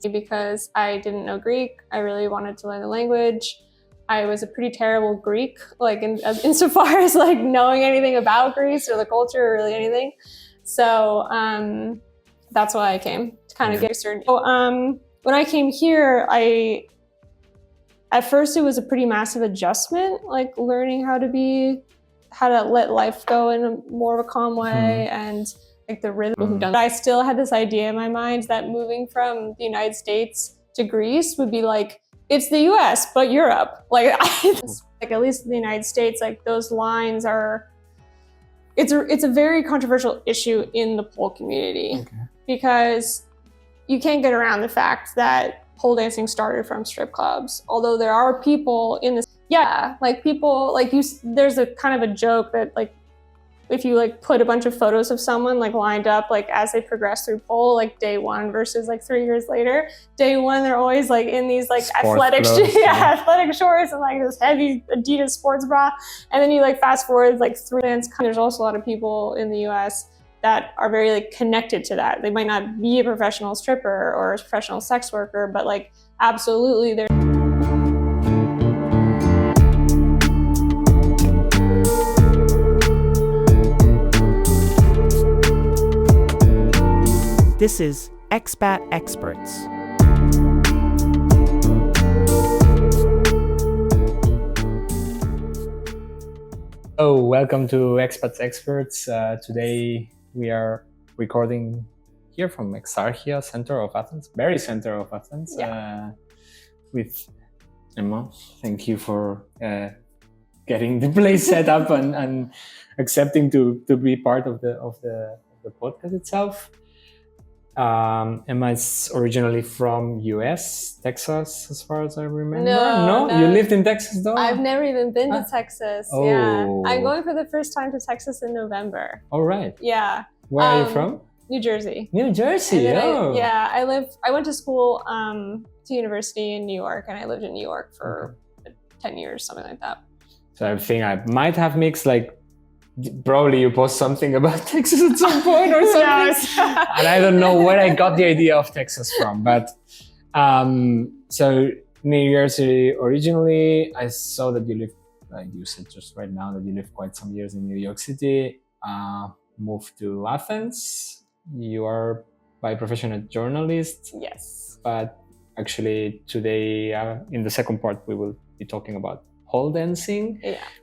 because I didn't know Greek. I really wanted to learn the language. I was a pretty terrible Greek, like insofar as like knowing anything about Greece or the culture or really anything. So that's why I came, to kind of get started. So when I came here, at first it was a pretty massive adjustment, like learning how to let life go in a more of a calm way and like the rhythm. But I still had this idea in my mind that moving from the United States to Greece would be like, it's the US, but Europe. Like, like at least in the United States, like those lines are, it's a very controversial issue in the pole community because you can't get around the fact that pole dancing started from strip clubs. Although there are people in this, like people, like there's a kind of a joke that like, if you like put a bunch of photos of someone like lined up like as they progress through pole, like day one versus like 3 years later, day one they're always like in these like athletic shorts and like this heavy Adidas sports bra, and then you like fast forward like 3 months. There's also a lot of people in the US that are very like connected to that. They might not be a professional stripper or a professional sex worker, but like absolutely they're This is Expat Experts. Oh, welcome to Expat Experts. Today we are recording here from Exarchia, center of Athens, very center of Athens, with Emma. Thank you for getting the place set up and accepting to be part of the podcast itself. Emma is originally from US, Texas, as far as I remember. No? You lived in Texas though? I've never even been to Texas. Oh. Yeah. I'm going for the first time to Texas in November. All right. Yeah. Where are you from? New Jersey. New Jersey, I went to school to university in New York, and I lived in New York for 10 years, something like that. So I think I might have mixed like, probably you post something about Texas at some point or something. And I don't know where I got the idea of Texas from, but so New Jersey originally. I saw that you lived, like you said just right now, that you lived quite some years in New York City, moved to Athens. You are by profession a journalist. Yes. But actually today in the second part we will be talking about pole dancing,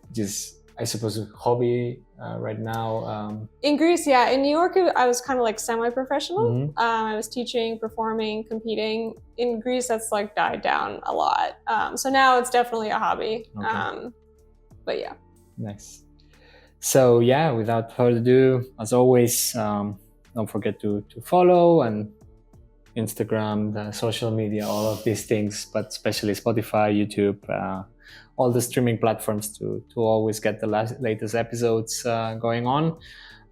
which is, I suppose, a hobby right now. In Greece, in New York, I was kind of like semi-professional. I was teaching, performing, competing. In Greece, that's like died down a lot. So now it's definitely a hobby. But yeah. Nice. So without further ado, as always, don't forget to follow and Instagram, the social media, all of these things, but especially Spotify, YouTube, all the streaming platforms to always get the latest episodes going on.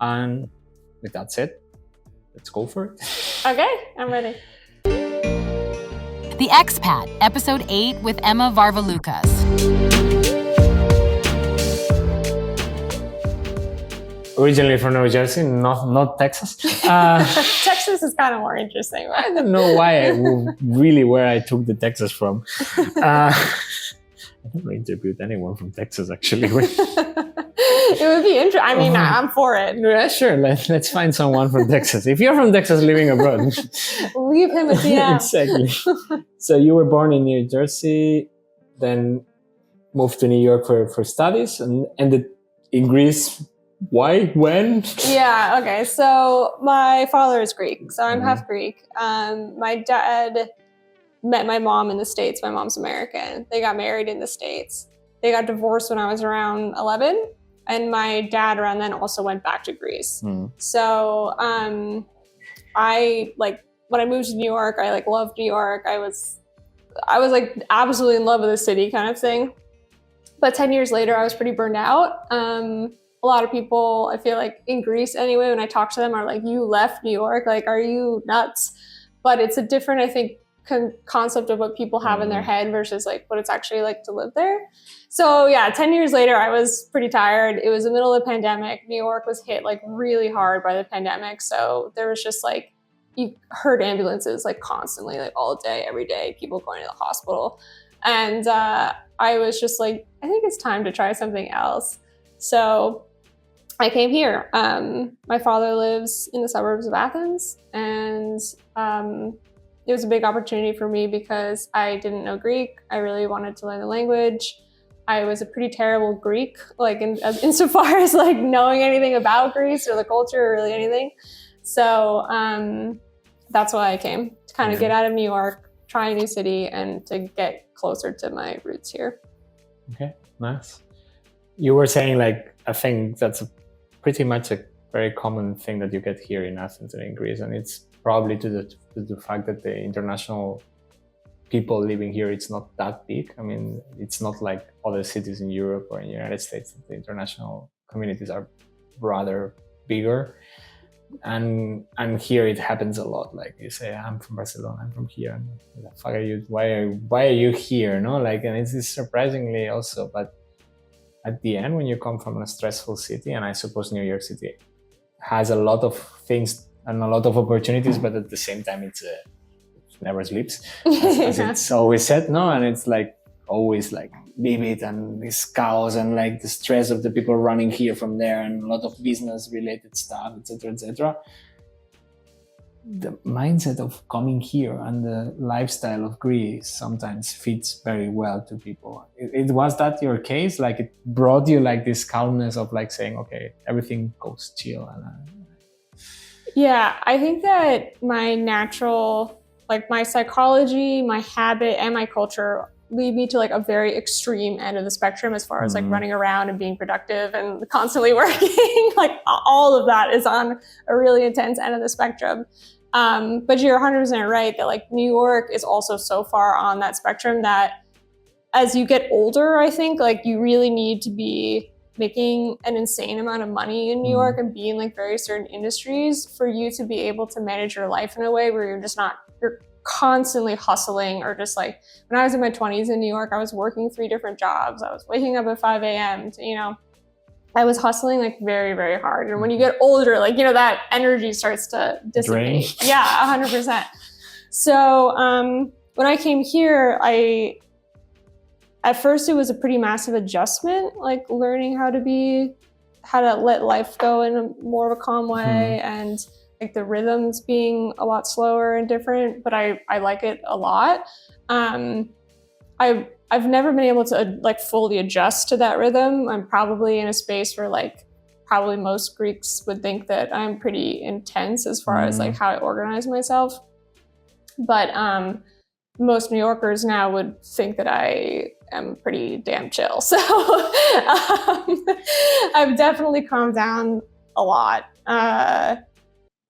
And with that said, let's go for it. Okay, I'm ready. The Expat, Episode 8 with Emma Varvaloucas. Originally from New Jersey, not Texas. Texas is kind of more interesting, right? I don't know where I took the Texas from. I never interviewed anyone from Texas, actually. It would be interesting. I mean, I'm for it. Yeah, sure. Let's find someone from Texas. If you're from Texas living abroad, leave him a DM. Exactly. So you were born in New Jersey, then moved to New York for studies, and ended in Greece. Why? When? Yeah. Okay. So my father is Greek, so I'm half Greek. My dad met my mom in the States. My mom's American. They got married in the States. They got divorced when I was around 11, and my dad around then also went back to Greece. So I like when I moved to New York, I like loved New York. I was like absolutely in love with the city, kind of thing. But 10 years later, I was pretty burned out. A lot of people, I feel like in Greece anyway, when I talk to them, are like, "You left New York? Like, are you nuts?" But it's a different, I think, concept of what people have in their head versus like what it's actually like to live there. So 10 years later, I was pretty tired. It was the middle of the pandemic. New York was hit like really hard by the pandemic. So there was just like, you heard ambulances like constantly, like all day, every day, people going to the hospital. And I was just like, I think it's time to try something else. So I came here. My father lives in the suburbs of Athens, and it was a big opportunity for me because I didn't know Greek. I really wanted to learn the language. I was a pretty terrible Greek, like insofar as like knowing anything about Greece or the culture or really anything. So that's why I came, to kind of get out of New York, try a new city, and to get closer to my roots here. Okay, nice. You were saying like, I think that's pretty much a very common thing that you get here in Athens and in Greece, and it's probably to the fact that the international people living here, it's not that big. I mean, it's not like other cities in Europe or in the United States. The international communities are rather bigger. And here it happens a lot. Like you say, I'm from Barcelona, I'm from here. And the fuck are you? Why are you here? No, like, and it's surprisingly also. But at the end, when you come from a stressful city, and I suppose New York City has a lot of things and a lot of opportunities, but at the same time, it never sleeps, as it's always said. No, and it's like always like vivid and this chaos and like the stress of the people running here from there and a lot of business related stuff, etc., etc. The mindset of coming here and the lifestyle of Greece sometimes fits very well to people. Was that your case? Like it brought you like this calmness of like saying, okay, everything goes chill. Yeah, I think that my natural, like my psychology, my habit, and my culture lead me to like a very extreme end of the spectrum as far as like running around and being productive and constantly working. Like all of that is on a really intense end of the spectrum. But you're 100% right that like New York is also so far on that spectrum that as you get older, I think like you really need to be making an insane amount of money in New York and be in like very certain industries for you to be able to manage your life in a way where you're constantly hustling, or just like when I was in my 20s in New York, I was working 3 different jobs. I was waking up at 5 a.m. to, I was hustling like very, very hard. And when you get older, like, that energy starts to dissipate. Drain. Yeah, 100%. So when I came here, at first it was a pretty massive adjustment, like learning how to let life go in a more of a calm way, and like the rhythms being a lot slower and different, but I like it a lot. I've never been able to like fully adjust to that rhythm. I'm probably in a space where like probably most Greeks would think that I'm pretty intense as far as like how I organize myself. But most New Yorkers now would think that I am pretty damn chill. So I've definitely calmed down a lot.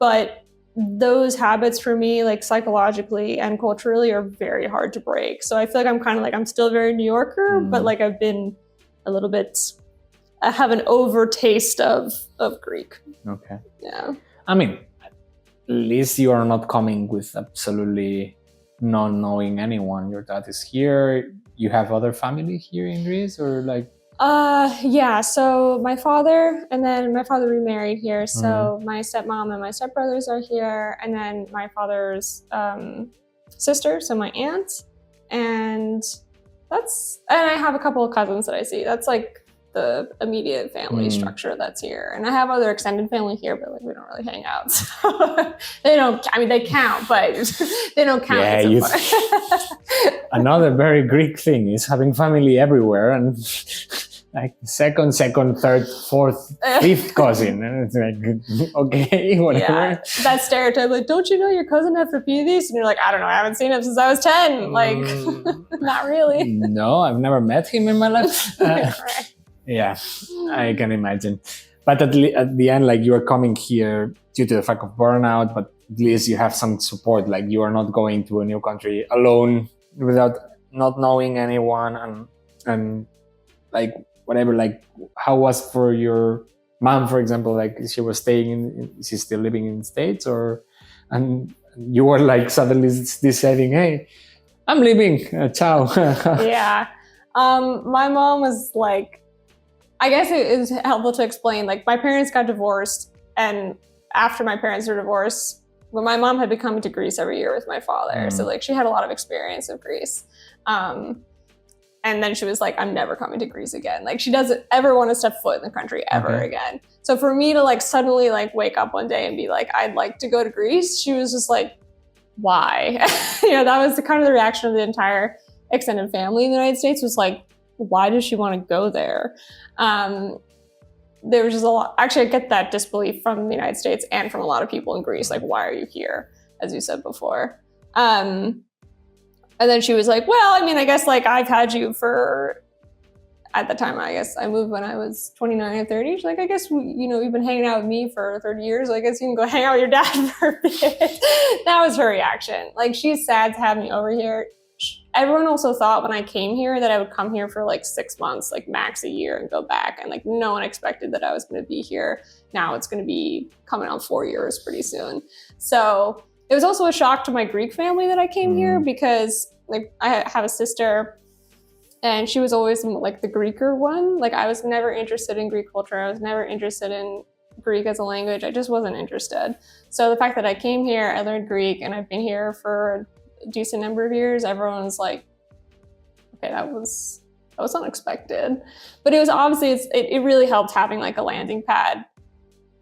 But those habits for me, like psychologically and culturally, are very hard to break. So I feel like I'm kind of like, I'm still very New Yorker, but like I've been a little bit, I have an overtaste of Greek. Okay. Yeah. I mean, at least you are not coming with absolutely not knowing anyone. Your dad is here. You have other family here in Greece, or like? Yeah, so my father remarried here. So my stepmom and my stepbrothers are here. And then my father's sister, so my aunt. And I have a couple of cousins that I see. That's like the immediate family structure that's here. And I have other extended family here, but like we don't really hang out. So they count, but they don't count. Yeah, another very Greek thing is having family everywhere, and like second, third, fourth, fifth cousin. And it's like, okay, whatever. Yeah, that stereotype, like, don't you know your cousin Epipedis? And you're like, I don't know, I haven't seen him since I was 10. Like, not really. No, I've never met him in my life. Right. Yeah, I can imagine. But at the end, like, you are coming here due to the fact of burnout, but at least you have some support. Like, you are not going to a new country alone without not knowing anyone, and like whatever. Like, how was for your mom, for example? Like, she was staying she's still living in the States, and you were like suddenly deciding, hey, I'm leaving. Ciao. Yeah. My mom was like, I guess it is helpful to explain, like, my parents got divorced, and after my parents were divorced, Well, my mom had been coming to Greece every year with my father. So like she had a lot of experience of Greece. And then she was like, I'm never coming to Greece again. Like she doesn't ever want to step foot in the country ever again. So for me to like suddenly like wake up one day and be like, I'd like to go to Greece, she was just like, why? That was kind of the reaction of the entire extended family in the United States, was like, why does she want to go there? There was just a lot. Actually, I get that disbelief from the United States and from a lot of people in Greece. Like, why are you here? As you said before. And then she was like, well, I mean, I guess like I've had you for, at the time, I guess I moved when I was 29 or 30. She's like, I guess, you've been hanging out with me for 30 years. I guess you can go hang out with your dad for a bit. That was her reaction. Like, she's sad to have me over here. Everyone also thought when I came here that I would come here for like 6 months, like max a year, and go back. And like no one expected that I was going to be here. Now it's going to be coming on 4 years pretty soon. So it was also a shock to my Greek family that I came here, because like I have a sister and she was always like the Greeker one. Like I was never interested in Greek culture. I was never interested in Greek as a language. I just wasn't interested. So the fact that I came here, I learned Greek, and I've been here for a decent number of years, everyone was like, okay, that was unexpected. But it was obviously, it really helped having like a landing pad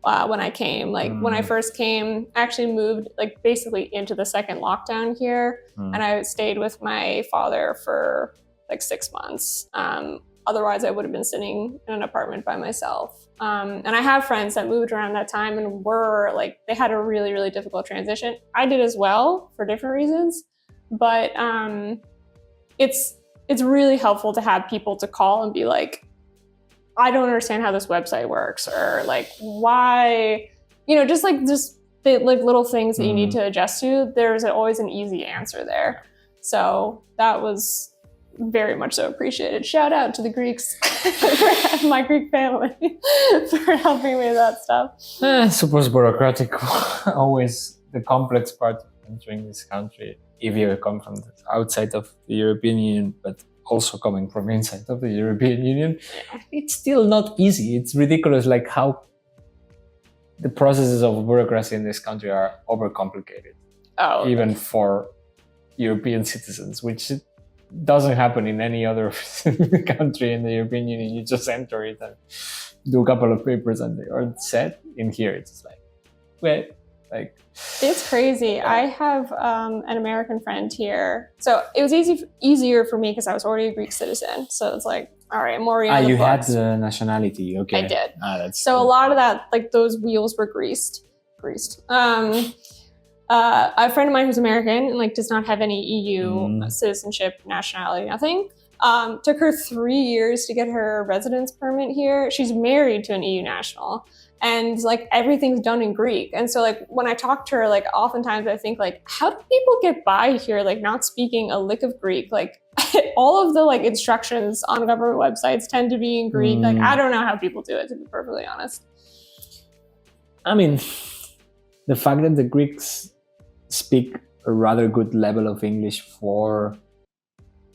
when I came. Like when I first came, I actually moved like basically into the second lockdown here, and I stayed with my father for like 6 months. Otherwise I would have been sitting in an apartment by myself. And I have friends that moved around that time and were like, they had a really, really difficult transition. I did as well for different reasons, but it's really helpful to have people to call and be like, I don't understand how this website works, or like why, just the like little things that you need to adjust to. There's always an easy answer there. So that was very much so appreciated. Shout out to the Greeks, my Greek family, for helping me with that stuff. Super bureaucratic. Always the complex part of entering this country, if you come from the outside of the European Union, but also coming from inside of the European Union, it's still not easy. It's ridiculous, like how the processes of bureaucracy in this country are overcomplicated. Even for European citizens, which doesn't happen in any other country in the European Union. You just enter it and do a couple of papers and they are set. In here, it's like, wait, like... It's crazy. I have an American friend here. So it was easier for me because I was already a Greek citizen. So it's like, all right, I'm already on the you books. had the nationality, okay. I did. That's so cool. A lot of that, like those wheels were greased. A friend of mine who's American and like does not have any EU citizenship, nationality, nothing. Took her 3 years to get her residence permit here. She's married to an EU national, and like everything's done in Greek. And so like when I talk to her, like oftentimes I think like, how do people get by here like not speaking a lick of Greek? Like all of the like instructions on government websites tend to be in Greek. Like I don't know how people do it, to be perfectly honest. I mean, the fact that the Greeks speak a rather good level of English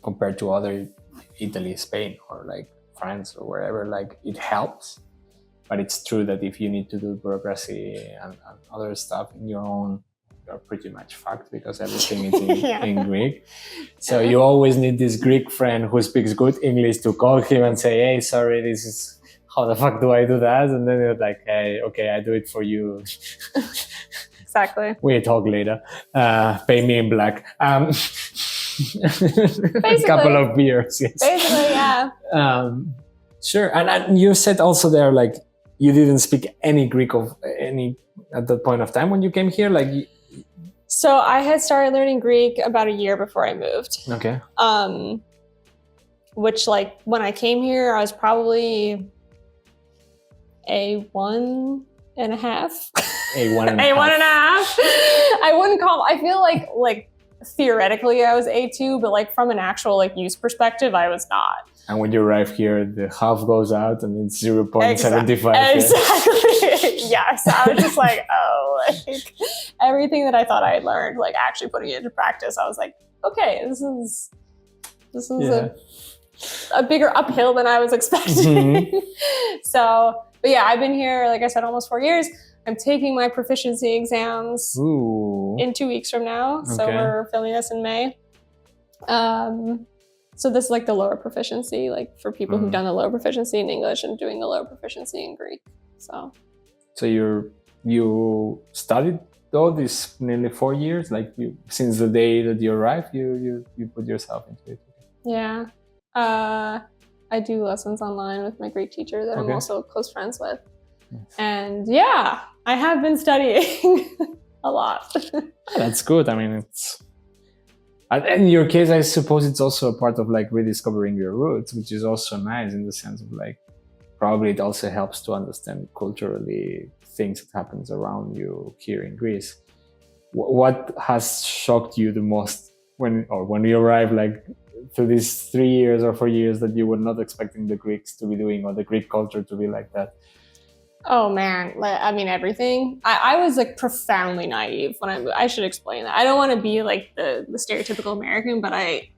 compared to other Italy, Spain, or like France or wherever, like it helps. But it's true that if you need to do bureaucracy and other stuff in your own, you're pretty much fucked because everything is in Greek. So you always need this Greek friend who speaks good English to call him and say, hey, sorry, this is, how the fuck do I do that? And then you're like, hey, okay, I do it for you. Exactly. We talk later. Pay me in black. A couple of beers. Yes. Basically, yeah. Sure. And you said also there, like, you didn't speak any Greek at that point of time when you came here? Like, so I had started learning Greek about a year before I moved. Okay. Which like when I came here, I was probably a 1.5. I wouldn't call, I feel like theoretically I was A2, but like from an actual like use perspective, I was not. And when you arrive here, the half goes out and it's 0.75. Exactly. Yes. I was just like, like everything that I thought I had learned, like actually putting it into practice, I was like, okay, this is a bigger uphill than I was expecting. Mm-hmm. So, but yeah, I've been here, like I said, almost 4 years. I'm taking my proficiency exams in 2 weeks from now. So we're filming this in May. So this is like the lower proficiency, like for people who've done the lower proficiency in English and doing the lower proficiency in Greek. So you studied all this nearly 4 years, like since the day that you arrived, you put yourself into it. Yeah. I do lessons online with my Greek teacher that I'm also close friends with. Yes. And yeah, I have been studying a lot. That's good. I mean, in your case, I suppose it's also a part of like rediscovering your roots, which is also nice in the sense of like, probably it also helps to understand culturally things that happens around you here in Greece. What has shocked you the most when you arrived, like through these 3 years or 4 years that you were not expecting the Greeks to be doing, or the Greek culture to be like that? Oh man, I mean, everything. I was like profoundly naive when I should explain that. I don't want to be like the stereotypical American, but I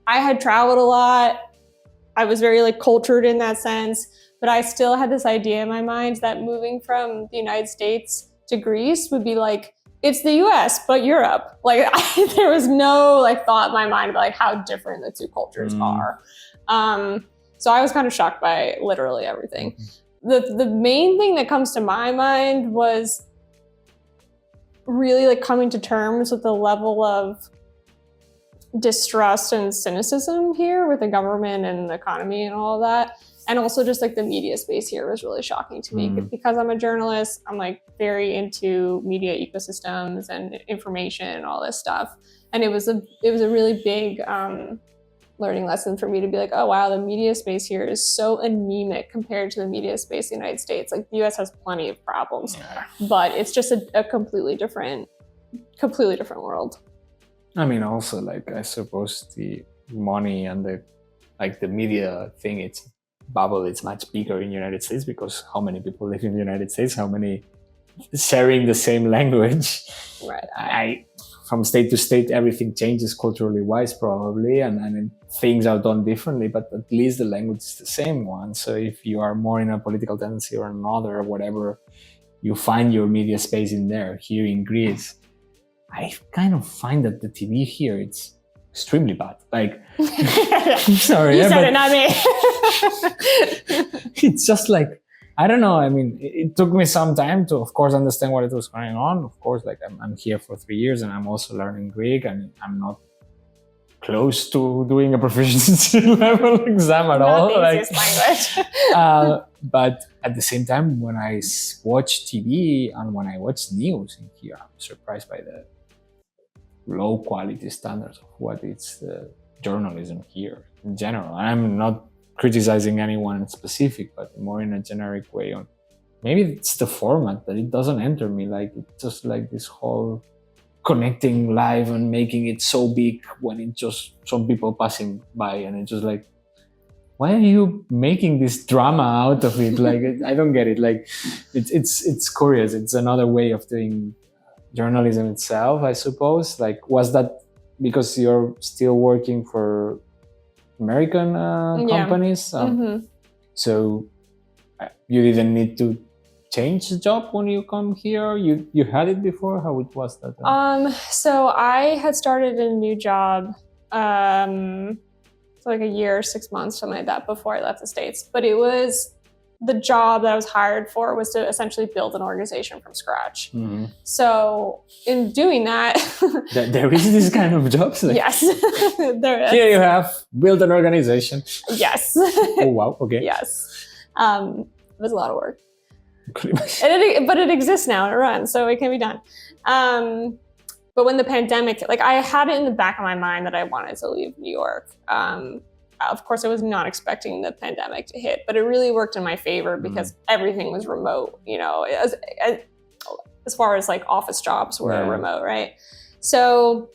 had traveled a lot. I was very like cultured in that sense, but I still had this idea in my mind that moving from the United States to Greece would be like, it's the US, but Europe. Like there was no like thought in my mind about like how different the two cultures are. So I was kind of shocked by literally everything. The main thing that comes to my mind was really like coming to terms with the level of distrust and cynicism here with the government and the economy and all of that. And also just like the media space here was really shocking to me because I'm a journalist. I'm like very into media ecosystems and information and all this stuff. And it was a really big learning lesson for me to be like, oh wow, the media space here is so anemic compared to the media space in the United States. Like the US has plenty of problems, but it's just a completely different world. I mean, also like I suppose the money and the media thing, it's much bigger in the United States because how many people live in the United States, how many sharing the same language. Right. From state to state, everything changes culturally wise probably, and things are done differently, but at least the language is the same one. So if you are more in a political tendency or another or whatever, you find your media space in there. Here in Greece, I kind of find that the TV here, it's extremely bad. Like, I'm sorry. You said it, not me. It's just like, I don't know. I mean, it took me some time to, of course, understand what it was going on. Of course, like I'm here for 3 years and I'm also learning Greek and I'm not close to doing a proficiency level exam at all. Not the easiest language. But at the same time, when I watch TV and when I watch news in here, I'm surprised by the low quality standards of what is journalism here in general. I'm not criticizing anyone specific, but more in a generic way. On maybe it's the format that it doesn't enter me. Like it's just like this whole connecting live and making it so big when it's just some people passing by, and it's just like, why are you making this drama out of it? Like I don't get it. Like it's curious. It's another way of doing journalism itself, I suppose. Like, was that because you're still working for American companies? So you didn't need to change the job when you come here? You had it before? How it was that? So I had started a new job for like a year, 6 months, something like that, before I left the States. But it was the job that I was hired for was to essentially build an organization from scratch. So in doing that, there is this kind of jobs. Like, yes, there is. Here you have build an organization. Yes. Oh wow. Okay. Yes. It was a lot of work. But it exists now and it runs, so it can be done. But when the pandemic, like I had it in the back of my mind that I wanted to leave New York. Of course, I was not expecting the pandemic to hit, but it really worked in my favor because everything was remote, you know, as far as like office jobs were remote, right? So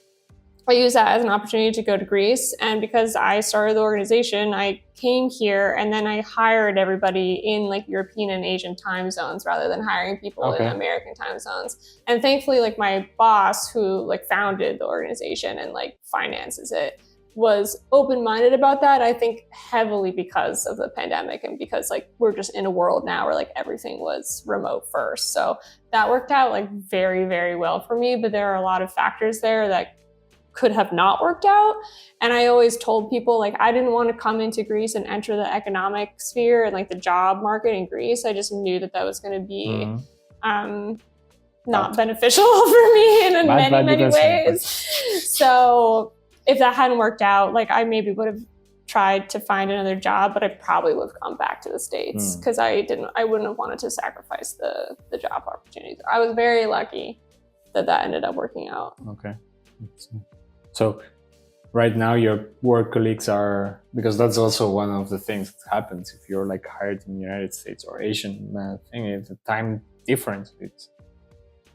I used that as an opportunity to go to Greece. And because I started the organization, I came here and then I hired everybody in like European and Asian time zones rather than hiring people in American time zones. And thankfully, like my boss who like founded the organization and like finances it, was open-minded about that. I think heavily because of the pandemic and because like we're just in a world now where like everything was remote first. So that worked out like very, very well for me. But there are a lot of factors there that could have not worked out. And I always told people like I didn't want to come into Greece and enter the economic sphere and like the job market in Greece. I just knew that was going to be not beneficial for me in many ways. So if that hadn't worked out, like I maybe would have tried to find another job, but I probably would have gone back to the States because I wouldn't have wanted to sacrifice the job opportunities. I was very lucky that ended up working out. Okay. So right now your work colleagues are, because that's also one of the things that happens if you're like hired in the United States or Asian thing, is the time difference.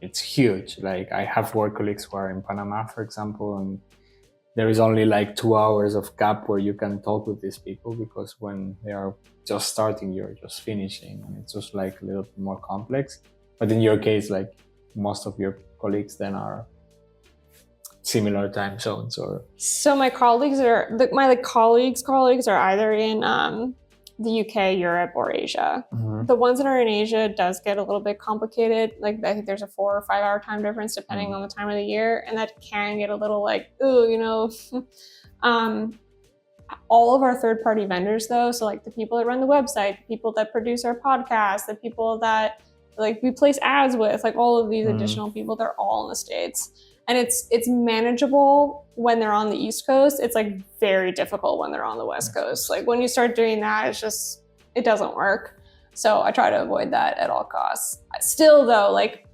It's huge. Like I have work colleagues who are in Panama, for example, and there is only like 2 hours of gap where you can talk with these people, because when they are just starting, you're just finishing, and it's just like a little bit more complex. But in your case, like most of your colleagues then are similar time zones, or so my colleagues are colleagues are either in the UK, Europe, or Asia. The ones that are in Asia does get a little bit complicated. Like I think there's a 4 or 5 hour time difference depending on the time of the year, and that can get a little like, ooh, you know. All of our third-party vendors though, so like the people that run the website, the people that produce our podcast, the people that like we place ads with, like all of these additional people, they're all in the States. And it's manageable when they're on the East Coast. It's like very difficult when they're on the West Coast. Like when you start doing that, it doesn't work. So I try to avoid that at all costs. Still though, like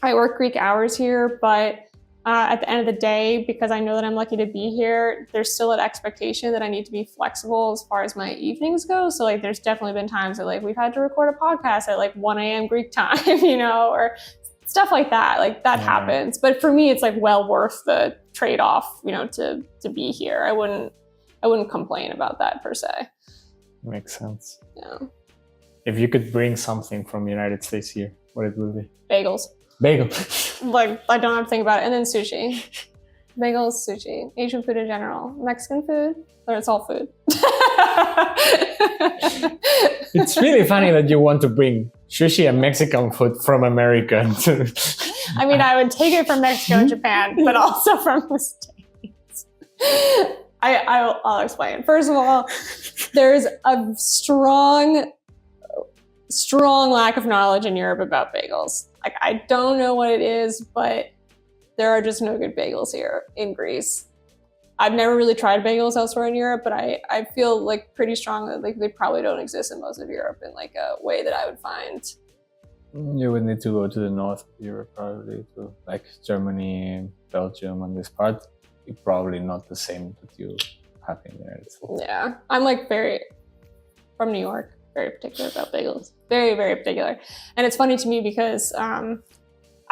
I work Greek hours here, but at the end of the day, because I know that I'm lucky to be here, there's still an expectation that I need to be flexible as far as my evenings go. So like there's definitely been times that like we've had to record a podcast at like 1 a.m. Greek time, you know, or stuff like that. Like that happens. But for me, it's like well worth the trade-off, you know, to be here. I wouldn't complain about that per se. Makes sense. Yeah. If you could bring something from the United States here, what it would be? Bagels. Like I don't have to think about it. And then sushi. Bagels, sushi, Asian food in general, Mexican food, or it's all food. It's really funny that you want to bring sushi and Mexican food from America. I mean, I would take it from Mexico and Japan, but also from the States. I'll explain. First of all, there's a strong lack of knowledge in Europe about bagels. Like, I don't know what it is, but there are just no good bagels here in Greece. I've never really tried bagels elsewhere in Europe, but I feel like pretty strong that like they probably don't exist in most of Europe in like a way that I would find. You would need to go to the north of Europe, probably to like Germany, Belgium, and this part. It's probably not the same that you have in the United States. Yeah, I'm like from New York, very particular about bagels. Very, very particular. And it's funny to me because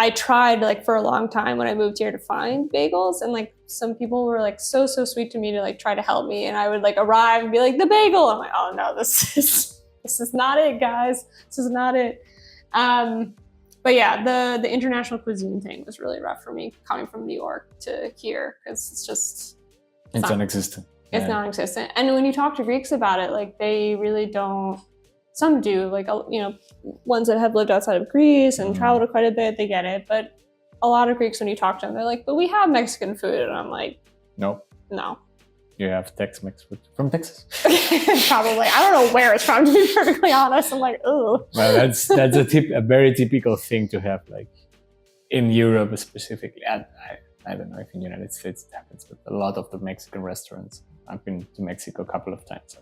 I tried like for a long time when I moved here to find bagels, and like some people were like so sweet to me to like try to help me, and I would like arrive and be like, the bagel. I'm like, oh no, this is not it, guys. This is not it. But yeah, the international cuisine thing was really rough for me coming from New York to here, because it's non-existent. It's non-existent. And when you talk to Greeks about it, like they really don't. Some do, like, you know, ones that have lived outside of Greece and traveled quite a bit, they get it. But a lot of Greeks, when you talk to them, they're like, but we have Mexican food. And I'm like, no. You have Tex-Mex food from Texas? Probably. I don't know where it's from, to be perfectly honest. I'm like, ooh. Well, that's a very typical thing to have, like, in Europe specifically. I don't know if in the United States it happens, but a lot of the Mexican restaurants, I've been to Mexico a couple of times.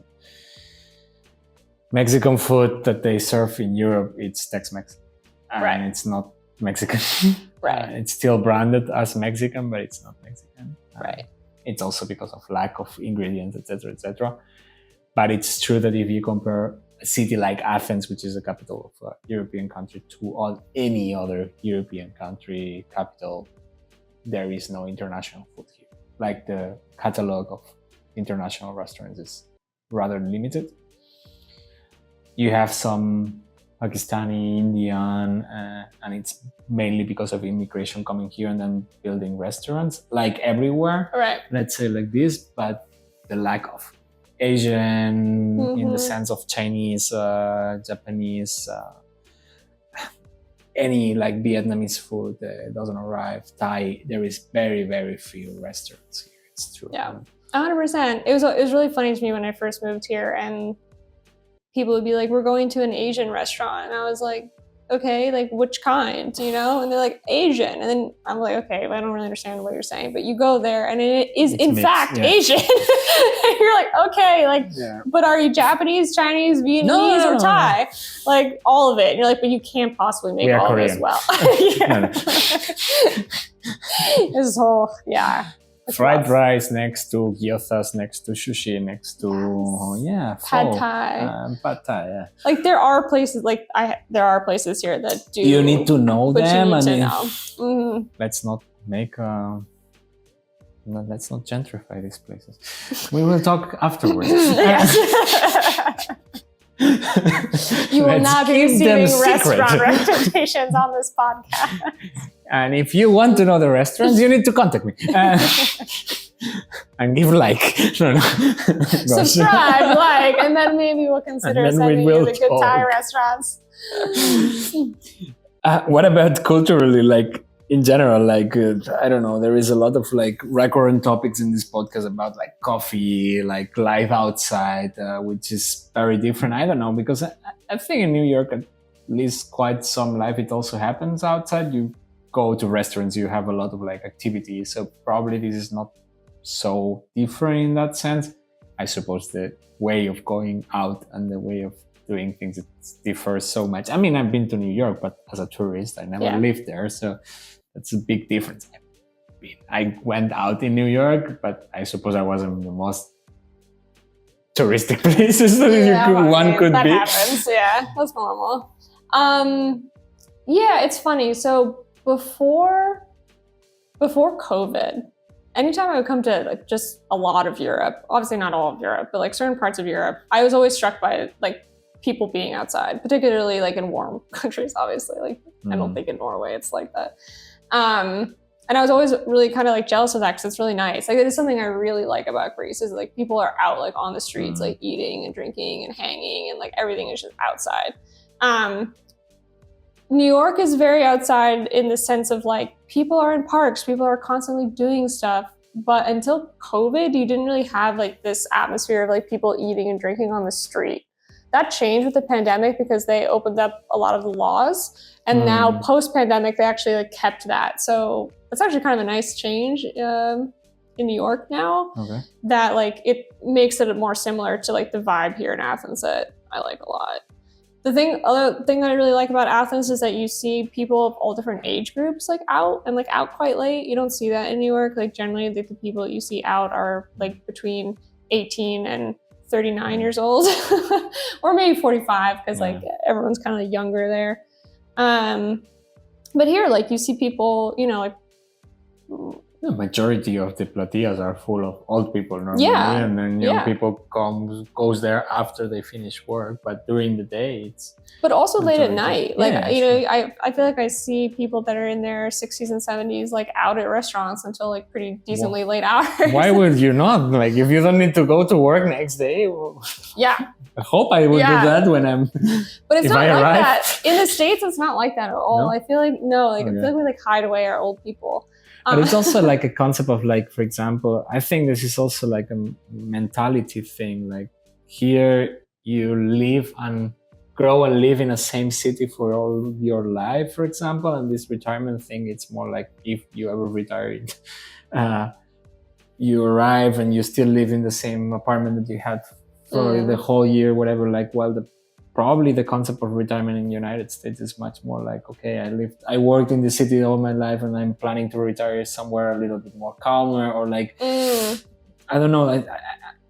Mexican food that they serve in Europe, it's Tex-Mex. And it's not Mexican. Right. It's still branded as Mexican, but it's not Mexican. Right. It's also because of lack of ingredients, etc., etc. But it's true that if you compare a city like Athens, which is the capital of a European country, to any other European country capital, there is no international food here. Like the catalog of international restaurants is rather limited. You have some Pakistani, Indian, and it's mainly because of immigration coming here and then building restaurants like everywhere. Right. Let's say like this, but the lack of Asian in the sense of Chinese, Japanese, any like Vietnamese food doesn't arrive. Thai, there is very, very few restaurants here. It's true. Yeah, 100%. It was really funny to me when I first moved here, and people would be like, "We're going to an Asian restaurant," and I was like, "Okay, like which kind?" You know? And they're like, "Asian," and then I'm like, "Okay, I don't really understand what you're saying," but you go there, and it is in mixed, fact yeah. Asian. And you're like, "Okay, like, but are you Japanese, Chinese, Vietnamese, or Thai?" Like all of it. And you're like, "But you can't possibly make all Korean. of this well." No. This whole Fried rough. rice next to gyozas, next to sushi, next to Pad pho. Thai. Pad Thai, yeah. Like there are places there are places here that do. You need to know but them. you need to and know. Mhm. let's not make let's not gentrify these places. We will talk afterwards. Yes. You will Let's not be keep them receiving secret. restaurant recommendations on this podcast. And if you want to know the restaurants, you need to contact me. And give like. No. Gosh. Subscribe, like, and then maybe we'll consider And then we sending will you the good Thai talk. restaurants. What about culturally, like in general, like I don't know, there is a lot of like recurrent topics in this podcast about like coffee, like life outside, which is very different. I don't know, because I think in New York, at least quite some life, it also happens outside. You go to restaurants, you have a lot of like activities. So probably this is not so different in that sense. I suppose the way of going out and the way of doing things, it differs so much. I mean, I've been to New York, but as a tourist, I never lived there. So that's a big difference. I went out in New York, but I suppose I wasn't the most touristic places that one could that be. happens. Yeah, that's normal. Yeah, it's funny. So before COVID, anytime I would come to like just a lot of Europe, obviously not all of Europe, but like certain parts of Europe, I was always struck by like people being outside, particularly like in warm countries, obviously. Like I don't think in Norway it's like that. And I was always really kind of like jealous of that because it's really nice. Like it is something I really like about Greece is like people are out like on the streets, like eating and drinking and hanging and like everything is just outside. New York is very outside in the sense of like people are in parks, people are constantly doing stuff. But until COVID, you didn't really have like this atmosphere of like people eating and drinking on the street. That changed with the pandemic because they opened up a lot of the laws. And now post-pandemic, they actually like kept that. So it's actually kind of a nice change in New York now. Okay. That like it makes it more similar to like the vibe here in Athens that I like a lot. Other thing that I really like about Athens is that you see people of all different age groups like out quite late. You don't see that in New York. Like generally the people that you see out are like between 18 and 39 years old or maybe 45 because like everyone's kind of younger there. But here like you see people, you know, like the majority of the platillas are full of old people normally, and then young people goes there after they finish work. But during the day, it's. But also late at night, like you know, sure. I feel like I see people that are in their 60s and 70s like out at restaurants until like pretty decently late hours. Why would you not? Like if you don't need to go to work next day. Well, I hope I will do that when I'm. But it's if not I like arrive. that in the States. It's not like that at all. No? I feel like I feel like we like hide away our old people. But it's also like a concept of like, for example, I think this is also like a mentality thing. Like here you live and grow and live in the same city for all your life, for example. And this retirement thing, it's more like if you ever retired, you arrive and you still live in the same apartment that you had for the whole year, whatever. Like, well, probably the concept of retirement in the United States is much more like, okay, I worked in the city all my life and I'm planning to retire somewhere a little bit more calmer or like, I don't know.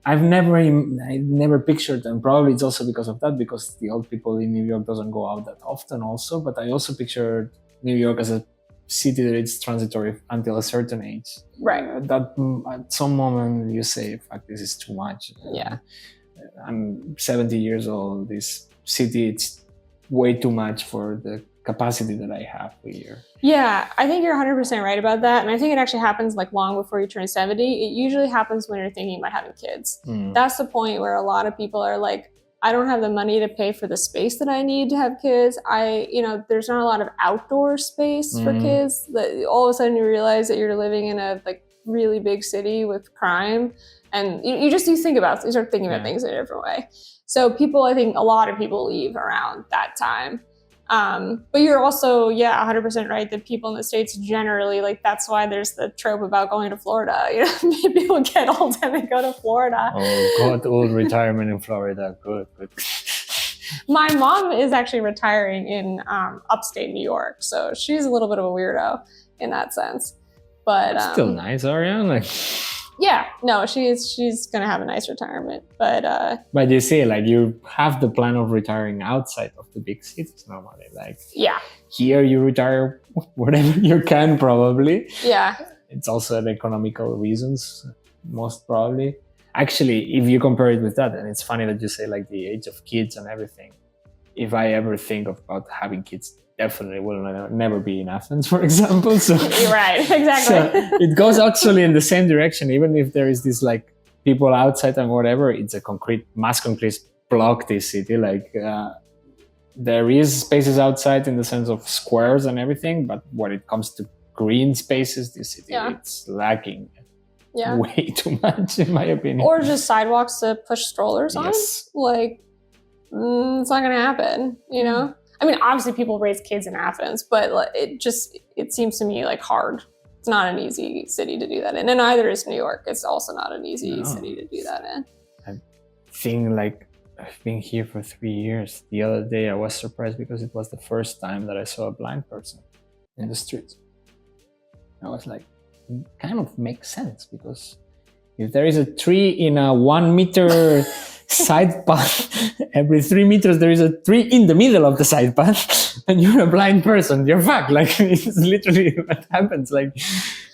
I've never pictured, and probably it's also because of that, because the old people in New York doesn't go out that often also, but I also pictured New York as a city that it's transitory until a certain age. Right. That at some moment you say, fuck, this is too much. Yeah. I'm 70 years old. This city, it's way too much for the capacity that I have here. Yeah, I think you're 100% right about that. And I think it actually happens like long before you turn 70. It usually happens when you're thinking about having kids. That's the point where a lot of people are like, I don't have the money to pay for the space that I need to have kids. There's not a lot of outdoor space for kids. That all of a sudden you realize that you're living in a like really big city with crime. And you start thinking about things in a different way. So I think a lot of people leave around that time. But you're also, 100% right that people in the States generally, like, that's why there's the trope about going to Florida. You know, people get old and they go to Florida. Oh, God, old retirement in Florida. Good. My mom is actually retiring in upstate New York, so she's a little bit of a weirdo in that sense. But still nice, Ariane. Like, yeah, no, she's gonna have a nice retirement, but you see, like, you have the plan of retiring outside of the big cities normally. Like, here you retire whatever you can, probably. Yeah, it's also the economical reasons, most probably. Actually, if you compare it with that, and it's funny that you say like the age of kids and everything. If I ever think about having kids, definitely will never be in Athens, for example. So you're right, exactly. So it goes actually in the same direction, even if there is this like people outside and whatever. It's a mass concrete block. This city, like there is spaces outside in the sense of squares and everything, but when it comes to green spaces, this city it's lacking way too much, in my opinion. Or just sidewalks to push strollers on. Like it's not gonna happen, you know. I mean, obviously people raise kids in Athens, but it seems to me like hard. It's not an easy city to do that in. And neither is New York. It's also not an easy city to do that in. I think like I've been here for 3 years. The other day I was surprised because it was the first time that I saw a blind person in the streets. I was like, it kind of makes sense, because if there is a tree in a 1 meter side path, every 3 meters there is a tree in the middle of the side path, and you're a blind person, you're fucked. Like, it's literally what happens. Like,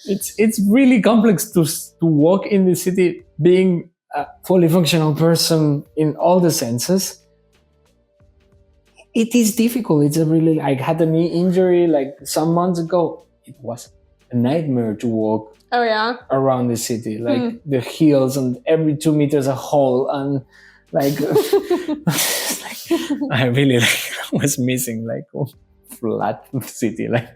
it's really complex to walk in the city being a fully functional person in all the senses. It is difficult. It's I had a knee injury like some months ago. It was a nightmare to walk around the city, like the hills, and every 2 meters a hole, and like, I really was missing like a flat city, like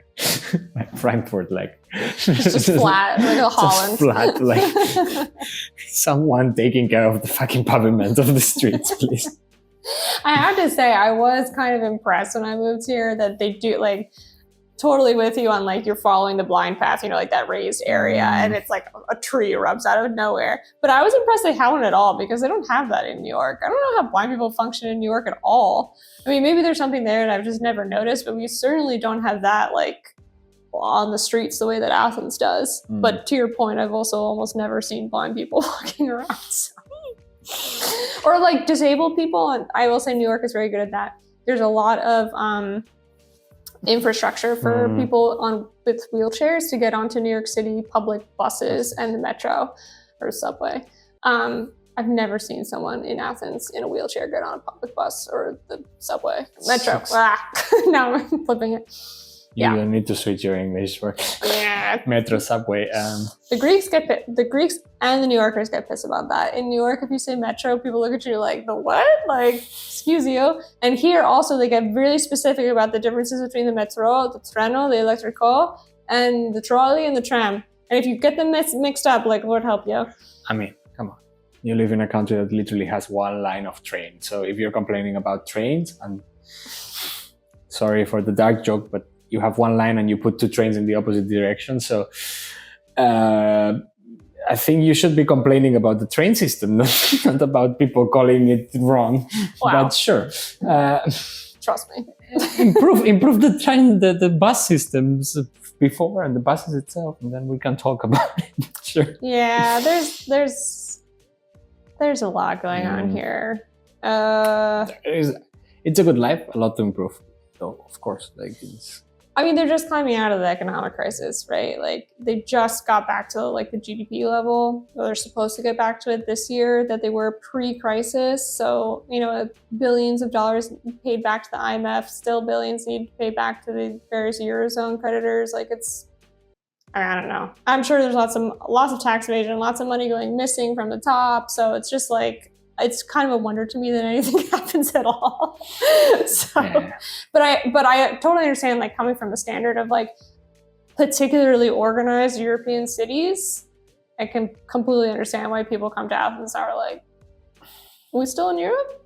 Frankfurt, like just flat, like a Holland. Just flat, like someone taking care of the fucking pavement of the streets, please. I have to say, I was kind of impressed when I moved here that they do like. Totally with you on like you're following the blind path, you know, like that raised area, and it's like a tree erupts out of nowhere. But I was impressed they haven't at all, because they don't have that in New York. I don't know how blind people function in New York at all. I mean, maybe there's something there and I've just never noticed, but we certainly don't have that like on the streets the way that Athens does. But to your point, I've also almost never seen blind people walking around. So. Or like disabled people, and I will say New York is very good at that. There's a lot of infrastructure for people with wheelchairs to get onto New York City public buses and the metro or subway. I've never seen someone in Athens in a wheelchair get on a public bus or the subway, metro. Now I'm flipping it. You don't need to switch your English for metro, subway. The Greeks and the New Yorkers get pissed about that. In New York, if you say metro, people look at you like, the what? Like, excuse you. And here also, they get really specific about the differences between the metro, the treno, the electrico, and the trolley and the tram. And if you get them mixed up, like, Lord help you. I mean, come on. You live in a country that literally has one line of train. So if you're complaining about trains, and sorry for the dark joke, but you have one line and you put two trains in the opposite direction. So I think you should be complaining about the train system, not about people calling it wrong. Wow. But sure. Trust me. improve the train, the bus systems before, and the buses itself, and then we can talk about it. Sure. Yeah, there's a lot going on here. It's a good life, a lot to improve, though, of course. Like, I mean, they're just climbing out of the economic crisis, right? Like they just got back to like the GDP level. They're supposed to get back to it this year that they were pre-crisis. So, billions of dollars paid back to the IMF, still billions need to pay back to the various Eurozone creditors. Like I don't know. I'm sure there's lots of tax evasion, lots of money going missing from the top. So it's just like, it's kind of a wonder to me that anything happens at all. But I totally understand, like, coming from the standard of like particularly organized European cities, I can completely understand why people come to Athens and are like, are we still in Europe?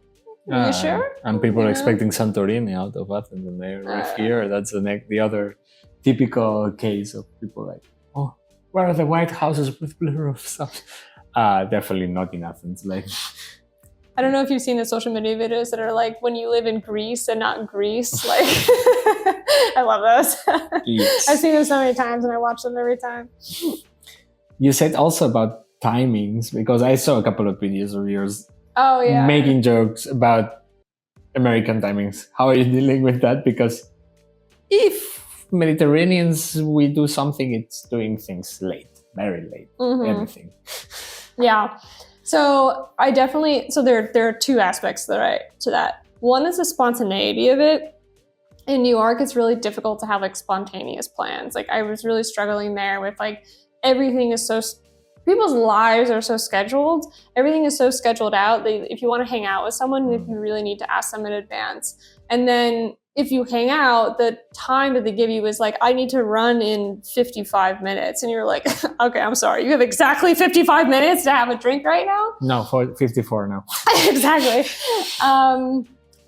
Are you sure? And people are expecting Santorini out of Athens and they're right here. That's the other typical case of people like, oh, where are the white houses with blue roofs? Definitely not in Athens. Like, I don't know if you've seen the social media videos that are like, when you live in Greece and not Greece. Like, I love those. Yes. I've seen them so many times and I watch them every time. You said also about timings, because I saw a couple of videos of yours making jokes about American timings. How are you dealing with that? Because if Mediterraneans, we do something, it's doing things late, very late, everything. Yeah. So there are two aspects to that. One is the spontaneity of it. In New York, it's really difficult to have like spontaneous plans. Like I was really struggling there with like everything is people's lives are so scheduled. Everything is so scheduled out. If you want to hang out with someone, if you really need to ask them in advance. And then if you hang out, the time that they give you is like, I need to run in 55 minutes. And you're like, okay, I'm sorry. You have exactly 55 minutes to have a drink right now? No, for 54 now. Exactly.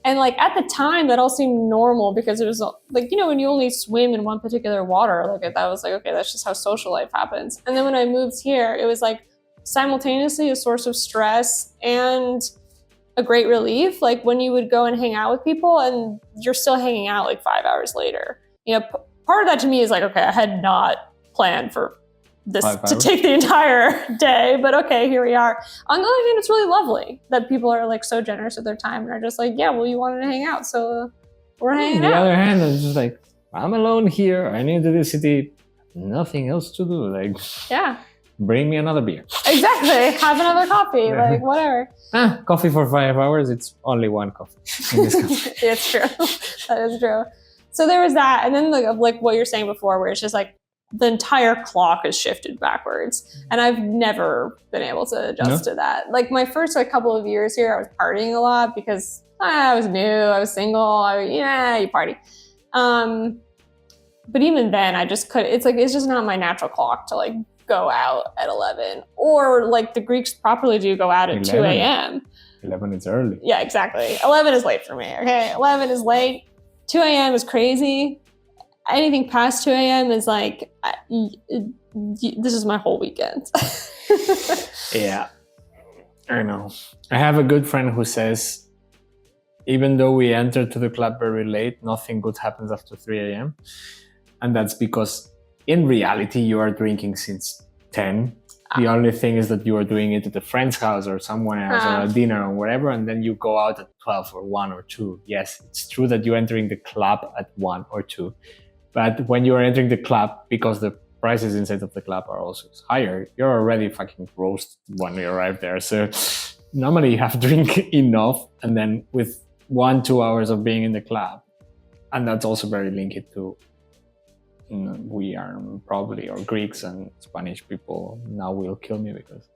And like at the time that all seemed normal because it was like, when you only swim in one particular water, like that was like, okay, that's just how social life happens. And then when I moved here, it was like simultaneously a source of stress and a great relief. Like when you would go and hang out with people and you're still hanging out like 5 hours later. Part of that to me is like, okay, I had not planned for this to take the entire day, but okay, here we are. On the other hand, it's really lovely that people are like so generous with their time and are just like, yeah, well, you wanted to hang out, so we're hanging out. On the other hand, it's just like, I'm alone here. I need to the city. Nothing else to do. Like, yeah. Bring me another beer. Exactly. Have another coffee. Like, whatever. Coffee for 5 hours. It's only one coffee in this country. It's true. That is true. So there was that. And then like what you're saying before, where it's just like the entire clock is shifted backwards. And I've never been able to adjust to that. Like my first couple of years here, I was partying a lot because I was new, I was single. You party. But even then I just couldn't, it's just not my natural clock to like go out at 11, or like the Greeks properly do go out at 2 a.m. 11 is early. Yeah, exactly. 11 is late for me. Okay, 11 is late. 2 a.m. is crazy. Anything past 2 a.m. is like, this is my whole weekend. Yeah, I know. I have a good friend who says, even though we enter to the club very late, nothing good happens after 3 a.m. And that's because in reality, you are drinking since 10. The only thing is that you are doing it at a friend's house or someone else or a dinner or whatever, and then you go out at 12 or 1 or 2. Yes, it's true that you're entering the club at 1 or 2. But when you are entering the club, because the prices inside of the club are also higher, you're already fucking roasted when you arrive there. So normally you have to drink enough, and then with 1-2 hours of being in the club, and that's also very linked to we are probably, or Greeks and Spanish people now will kill me because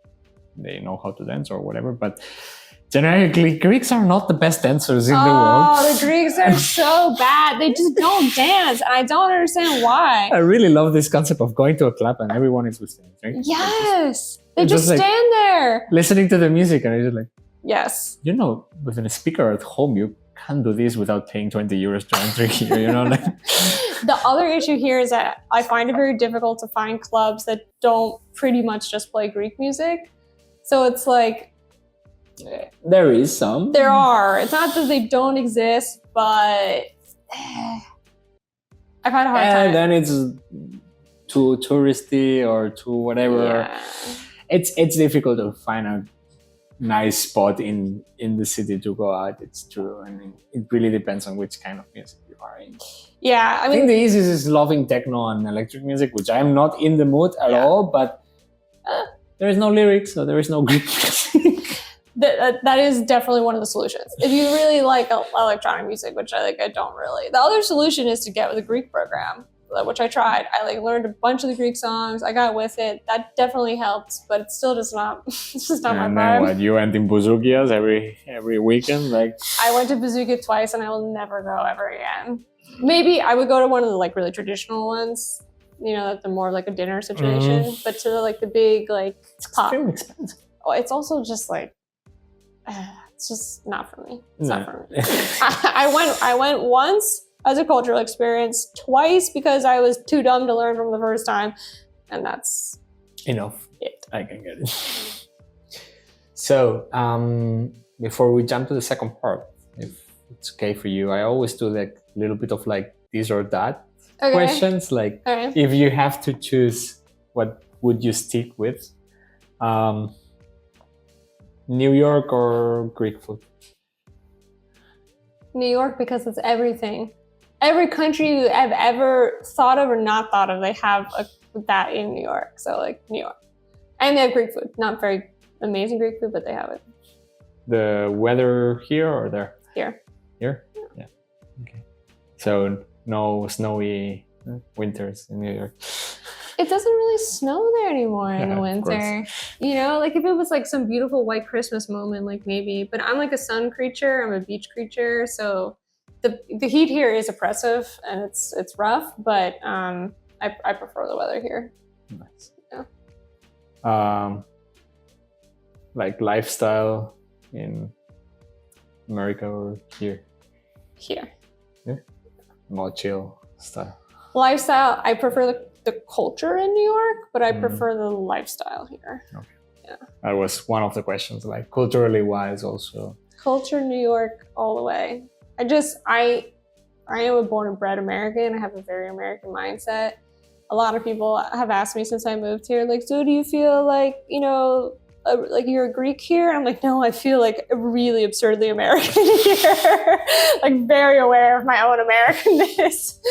they know how to dance or whatever, but generically Greeks are not the best dancers in the world. Oh, the Greeks are so bad. They just don't dance, and I don't understand why. I really love this concept of going to a club and everyone is listening, right? Yes, they just stand there listening to the music, and it's like, yes, with a speaker at home you can't do this without paying 20 euros to enter here, like. The other issue here is that I find it very difficult to find clubs that don't pretty much just play Greek music. So it's like, there is some. There are. It's not that they don't exist, but I find a hard time. And then it's too touristy or too whatever. Yeah. It's difficult to find a nice spot in the city to go out. It's true. I mean, it really depends on which kind of music you are in. Yeah, I think the easiest is loving techno and electric music, which I am not in the mood at all, but there is no lyrics, so there is no Greek music. That is definitely one of the solutions. If you really like electronic music, which I don't really. The other solution is to get with a Greek program, which I tried. I learned a bunch of the Greek songs. I got with it. That definitely helped, but it still does not. It's just not my vibe. And then what? You went in Bouzoukias every weekend, like? I went to Bouzoukia twice, and I will never go ever again. Maybe I would go to one of the like really traditional ones. You know, the more like a dinner situation. But to the big like pop. It's extremely expensive. Oh, it's also just like. It's just not for me. It's not for me. I went once as a cultural experience, twice because I was too dumb to learn from the first time, and that's enough. It. I can get it. So before we jump to the second part, if it's okay for you, I always do like a little bit of like this or that questions. Like if you have to choose, what would you stick with? New York or Greek food? New York, because it's everything. Every country I've ever thought of or not thought of, they have that in New York. So like New York. And they have Greek food. Not very amazing Greek food, but they have it. The weather here or there? Here. Here? Yeah. Okay. So no snowy winters in New York. It doesn't really snow there anymore in the winter. You know, like if it was like some beautiful white Christmas moment, like maybe. But I'm like a sun creature. I'm a beach creature. So the heat here is oppressive and it's rough. But I prefer the weather here. Nice. Yeah. Like lifestyle in America or here? Here. Yeah. More chill style. Lifestyle, I prefer the culture in New York, but I prefer the lifestyle here. Okay. Yeah. That was one of the questions, like culturally wise also. Culture, New York, all the way. I am a born and bred American. I have a very American mindset. A lot of people have asked me since I moved here, like, so do you feel like, you know, like you're a Greek here? And I'm like, no, I feel like really absurdly American here. Like very aware of my own Americanness.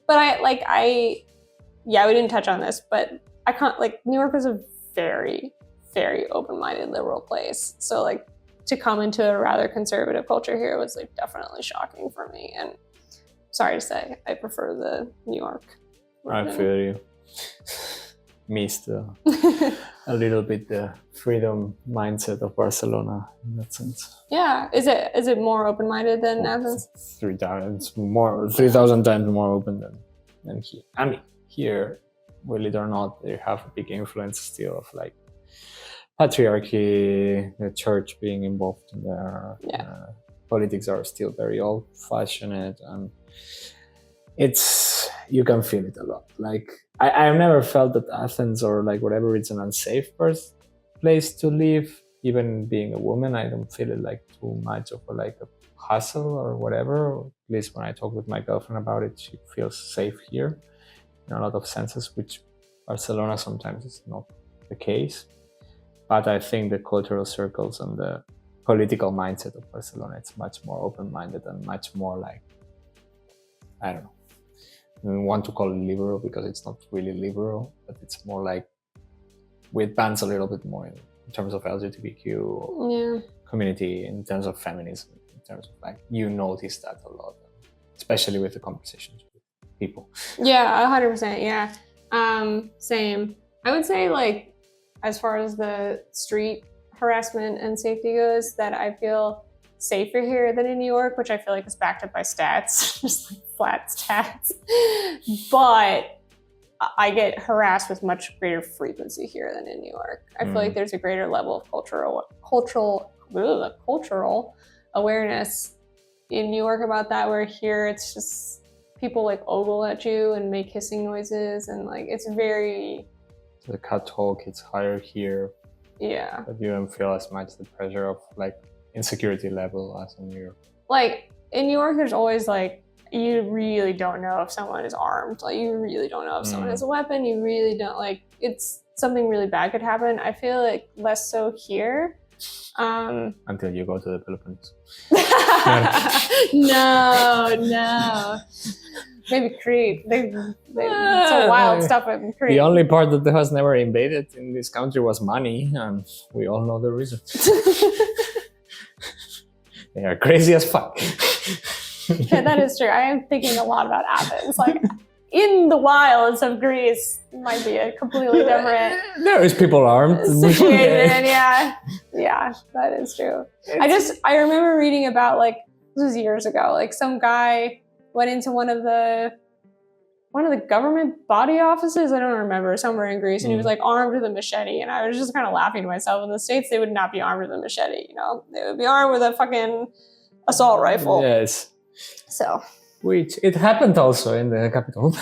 But we didn't touch on this, but I can't, like, New York is a very, very open-minded liberal place. So like to come into a rather conservative culture here was like definitely shocking for me. And sorry to say, I prefer the New York. I feel you. Missed a little bit the freedom mindset of Barcelona in that sense. Yeah, is it more open-minded than Athens? 3,000 times more open than here. I mean, here, believe it or not, they have a big influence still of like patriarchy, the church being involved in there. Yeah. Politics are still very old-fashioned, and you can feel it a lot. Like I've never felt that Athens or like whatever, it's an unsafe place to live. Even being a woman, I don't feel it like too much of a hustle or whatever. Or at least when I talk with my girlfriend about it, she feels safe here in a lot of senses, which Barcelona sometimes is not the case. But I think the cultural circles and the political mindset of Barcelona, it's much more open-minded and much more like, I don't know, I don't want to call it liberal because it's not really liberal, but it's more like we advance a little bit more in terms of LGBTQ community, in terms of feminism, in terms of like, you notice that a lot, especially with the conversations with people. Yeah, 100%. Yeah. Same. I would say like, as far as the street harassment and safety goes, that I feel safer here than in New York, which I feel like is backed up by stats, just like flat stats. But I get harassed with much greater frequency here than in New York. I feel like there's a greater level of cultural awareness in New York about that, where here it's just people like ogle at you and make hissing noises, and like it's very... The cat talk, it's higher here. Yeah. But you don't feel as much the pressure of like insecurity level as in New York. Like in New York, there's always like, you really don't know if someone is armed. Like you really don't know if someone has a weapon. You really don't, like, it's something really bad could happen. I feel like less so here. Until you go to the Peloponnese. No. Maybe Crete. It's a wild stuff in Crete. The only part that was never invaded in this country was money, and we all know the reason. They are crazy as fuck. Yeah, that is true. I am thinking a lot about Athens. Like, in the wilds of Greece might be a completely different There is people armed. situation. Yeah, that is true. I remember reading about, like, this was years ago, like some guy went into one of the government body offices, I don't remember, somewhere in Greece, and he was like armed with a machete, and I was just kind of laughing to myself. In the States, they would not be armed with a machete, you know? They would be armed with a fucking assault rifle. Yes. So. Which it happened also in the capital.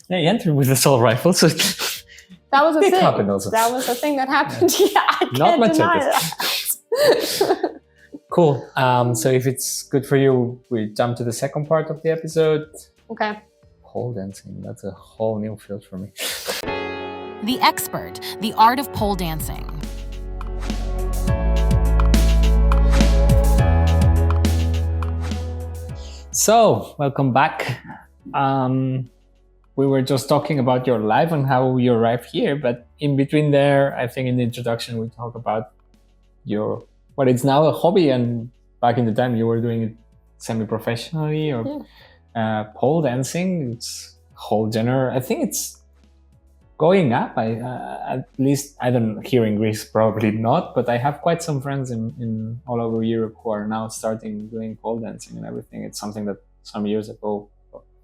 They entered with assault rifles. That was a thing. Happened also. That was a thing that happened. Yeah, I Not can't deny machetes. that. Cool. So if it's good for you, we jump to the second part of the episode. Okay. Pole dancing. That's a whole new field for me. The Expert, the art of pole dancing. So, welcome back. We were just talking about your life and how you arrived here, but in between there, I think in the introduction, we talk about what it's now a hobby, and back in the time you were doing it semi-professionally, or pole dancing. It's a whole genre. I think it's going up. At least I don't, here in Greece probably not, but I have quite some friends in all over Europe who are now starting doing pole dancing and everything. It's something that some years ago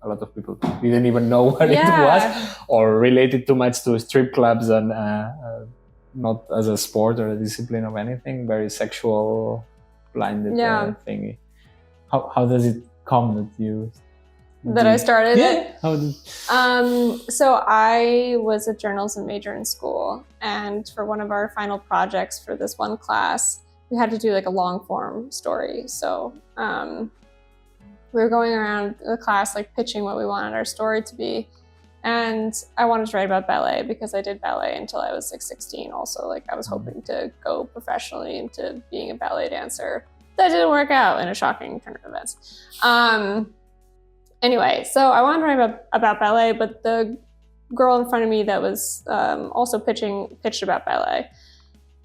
a lot of people didn't even know what it was, or related too much to strip clubs and not as a sport or a discipline of anything. Very sexual, blinded thingy. How does it come that you I started it? How did... So I was a journalism major in school, and for one of our final projects for this one class, we had to do like a long form story. So we were going around the class like pitching what we wanted our story to be. And I wanted to write about ballet because I did ballet until I was like 16 also. Like I was hoping to go professionally into being a ballet dancer. That didn't work out in a shocking turn of events. Anyway, so I wanted to write about ballet, but the girl in front of me that was also pitched about ballet.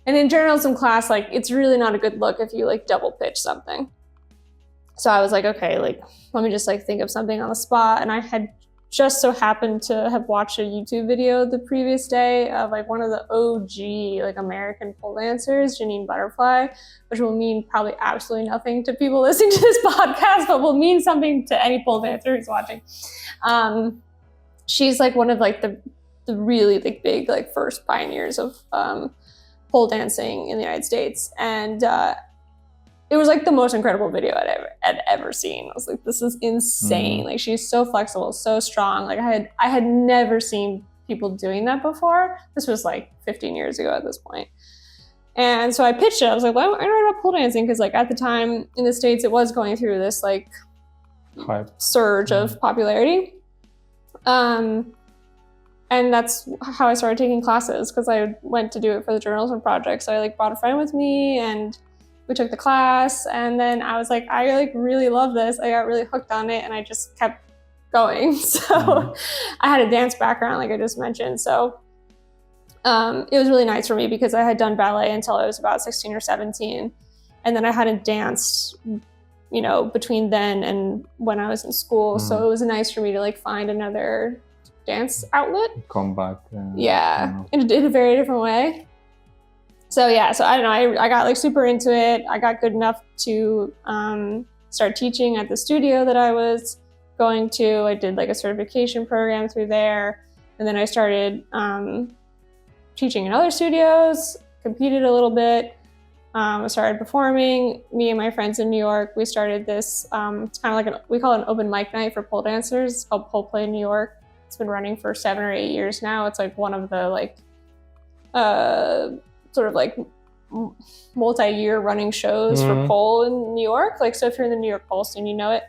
And in journalism class, like it's really not a good look if you like double pitch something. So I was like, okay, like let me just like think of something on the spot. And I had just so happened to have watched a YouTube video the previous day of like one of the OG like American pole dancers, Janine Butterfly, which will mean probably absolutely nothing to people listening to this podcast, but will mean something to any pole dancer who's watching. She's like one of like the really like big like first pioneers of pole dancing in the United States. And it was like the most incredible video I'd ever seen. I was like, this is insane. Like she's so flexible, so strong. Like I had never seen people doing that before. This was like 15 years ago at this point. And so I pitched it. I was like, well, I write about pole dancing because like at the time in the States, it was going through this like surge of popularity. And that's how I started taking classes because I went to do it for the journalism project. So I like brought a friend with me and we took the class, and then I was like, I like really love this. I got really hooked on it, and I just kept going. So I had a dance background, like I just mentioned. So it was really nice for me because I had done ballet until I was about 16 or 17, and then I hadn't danced, you know, between then and when I was in school. So it was nice for me to like find another dance outlet. Come back. In a very different way. So yeah, so I don't know, I got like super into it. I got good enough to start teaching at the studio that I was going to. I did like a certification program through there. And then I started teaching in other studios, competed a little bit. I started performing. Me and my friends in New York, we started this, it's kind of like we call it an open mic night for pole dancers. It's called Pole Play New York. It's been running for 7 or 8 years now. It's like one of the like, sort of like multi-year running shows for pole in New York. Like, so if you're in the New York pole scene, you know it.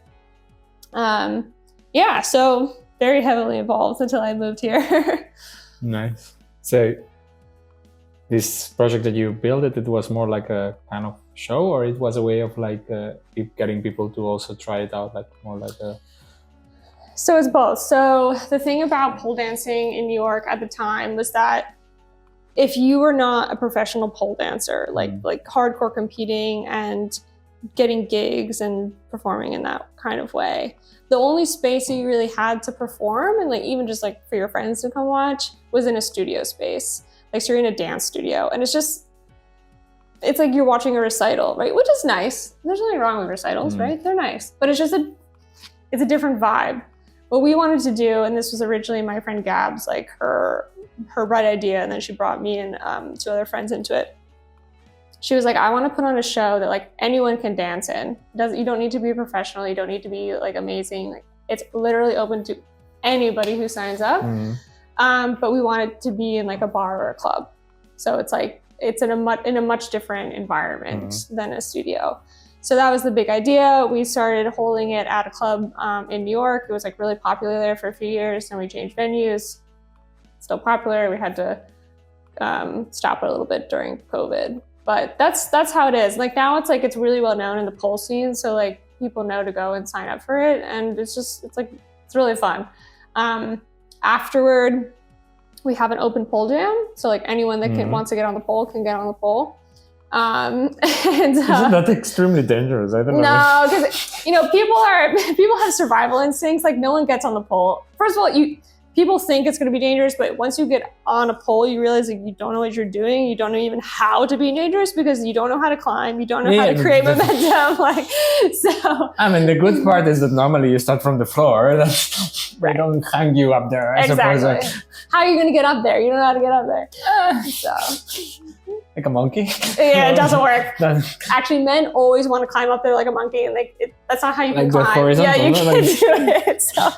Yeah, so very heavily involved until I moved here. Nice. So this project that you built, it was more like a kind of show, or it was a way of like getting people to also try it out, like more like a... So it's both. So the thing about pole dancing in New York at the time was that if you were not a professional pole dancer, like hardcore competing and getting gigs and performing in that kind of way, the only space that you really had to perform, and like even just like for your friends to come watch, was in a studio space. Like, so you're in a dance studio, and it's like you're watching a recital, right? Which is nice. There's nothing wrong with recitals, right? They're nice, but it's a different vibe. What we wanted to do, and this was originally my friend Gab's, like her bright idea, and then she brought me and 2 other friends into it. She was like, I want to put on a show that like anyone can dance in. You don't need to be a professional. You don't need to be like amazing. Like, it's literally open to anybody who signs up. But we want it to be in like a bar or a club. So it's like, it's in a much different environment than a studio. So that was the big idea. We started holding it at a club in New York. It was like really popular there for a few years, and we changed venues. Still popular. We had to stop it a little bit during COVID, but that's how it is. Like now it's like, it's really well known in the pole scene. So like people know to go and sign up for it. And it's really fun. Afterward, we have an open pole jam. So like anyone that wants to get on the pole can get on the pole. Isn't that extremely dangerous? I don't know. No, because people have survival instincts. Like no one gets on the pole. First of all, people think it's going to be dangerous, but once you get on a pole, you realize that you don't know what you're doing. You don't know even how to be dangerous because you don't know how to climb. You don't know how to create momentum. Like, so. I mean, the good part is that normally you start from the floor. They don't hang you up there. I suppose. How are you going to get up there? You don't know how to get up there. So. Like a monkey? Yeah, it doesn't work. Actually, men always want to climb up there like a monkey, and that's not how you can climb. Horizontal, yeah, you can't do it. So,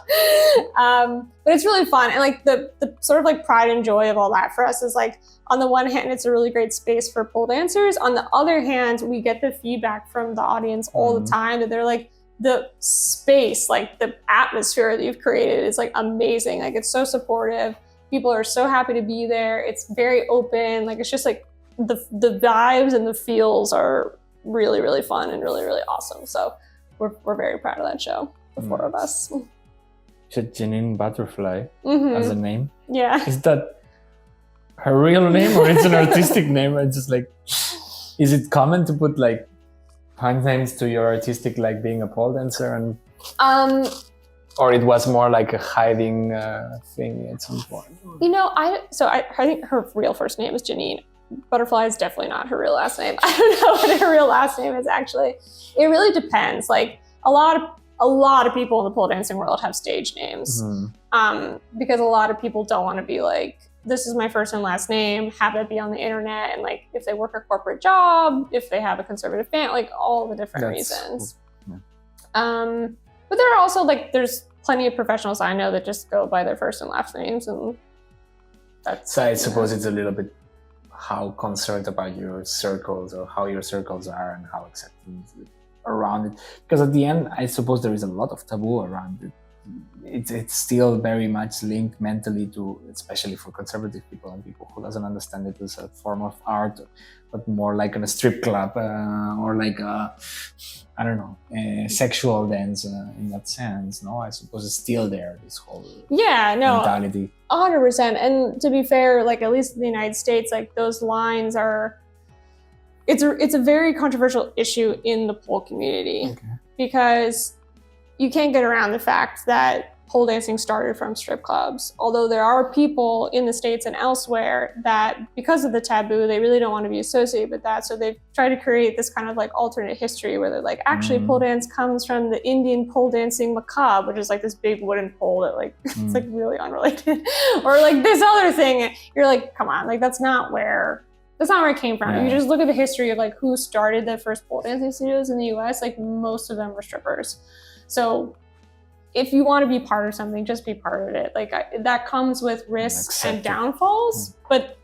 but it's really fun, and like the sort of like pride and joy of all that for us is like, on the one hand, it's a really great space for pole dancers. On the other hand, we get the feedback from the audience all the time that they're like, the space, like the atmosphere that you've created is like amazing. Like it's so supportive. People are so happy to be there. It's very open. Like it's just like the vibes and the feels are really, really fun and really, really awesome. So we're very proud of that show, the 4 of us. Janine Butterfly as a name. Yeah. Is that her real name or it's an artistic name? It's just like, is it common to put like pun names to your artistic, like being a pole dancer, and or it was more like a hiding thing at some point? I think her real first name is Janine. Butterfly is definitely not her real last name. I don't know what her real last name is actually. It really depends. Like a lot of people in the pole dancing world have stage names because a lot of people don't want to be like, this is my first and last name, have it be on the internet, and like if they work a corporate job, if they have a conservative family, like all the different reasons. Yeah. But there are also like, there's plenty of professionals I know that just go by their first and last names, and that's. So I suppose it's a little bit how concerned about your circles or how your circles are and how accepting around it. Because at the end, I suppose there is a lot of taboo around it. It's still very much linked mentally to, especially for conservative people and people who doesn't understand it as a form of art, but more like in a strip club or like a, I don't know, a sexual dance in that sense. No, I suppose it's still there, this whole mentality. 100%. And to be fair, like at least in the United States, like those lines are, it's a very controversial issue in the pole community because you can't get around the fact that pole dancing started from strip clubs. Although there are people in the States and elsewhere that, because of the taboo, they really don't want to be associated with that. So they've tried to create this kind of like alternate history where they're like, actually pole dance comes from the Indian pole dancing macabre, which is like this big wooden pole that like, it's like really unrelated. Or like this other thing, you're like, come on, like that's not where it came from. You just look at the history of like who started the first pole dancing studios in the US, like most of them were strippers. So if you want to be part of something, just be part of it. Like that comes with risks and downfalls, but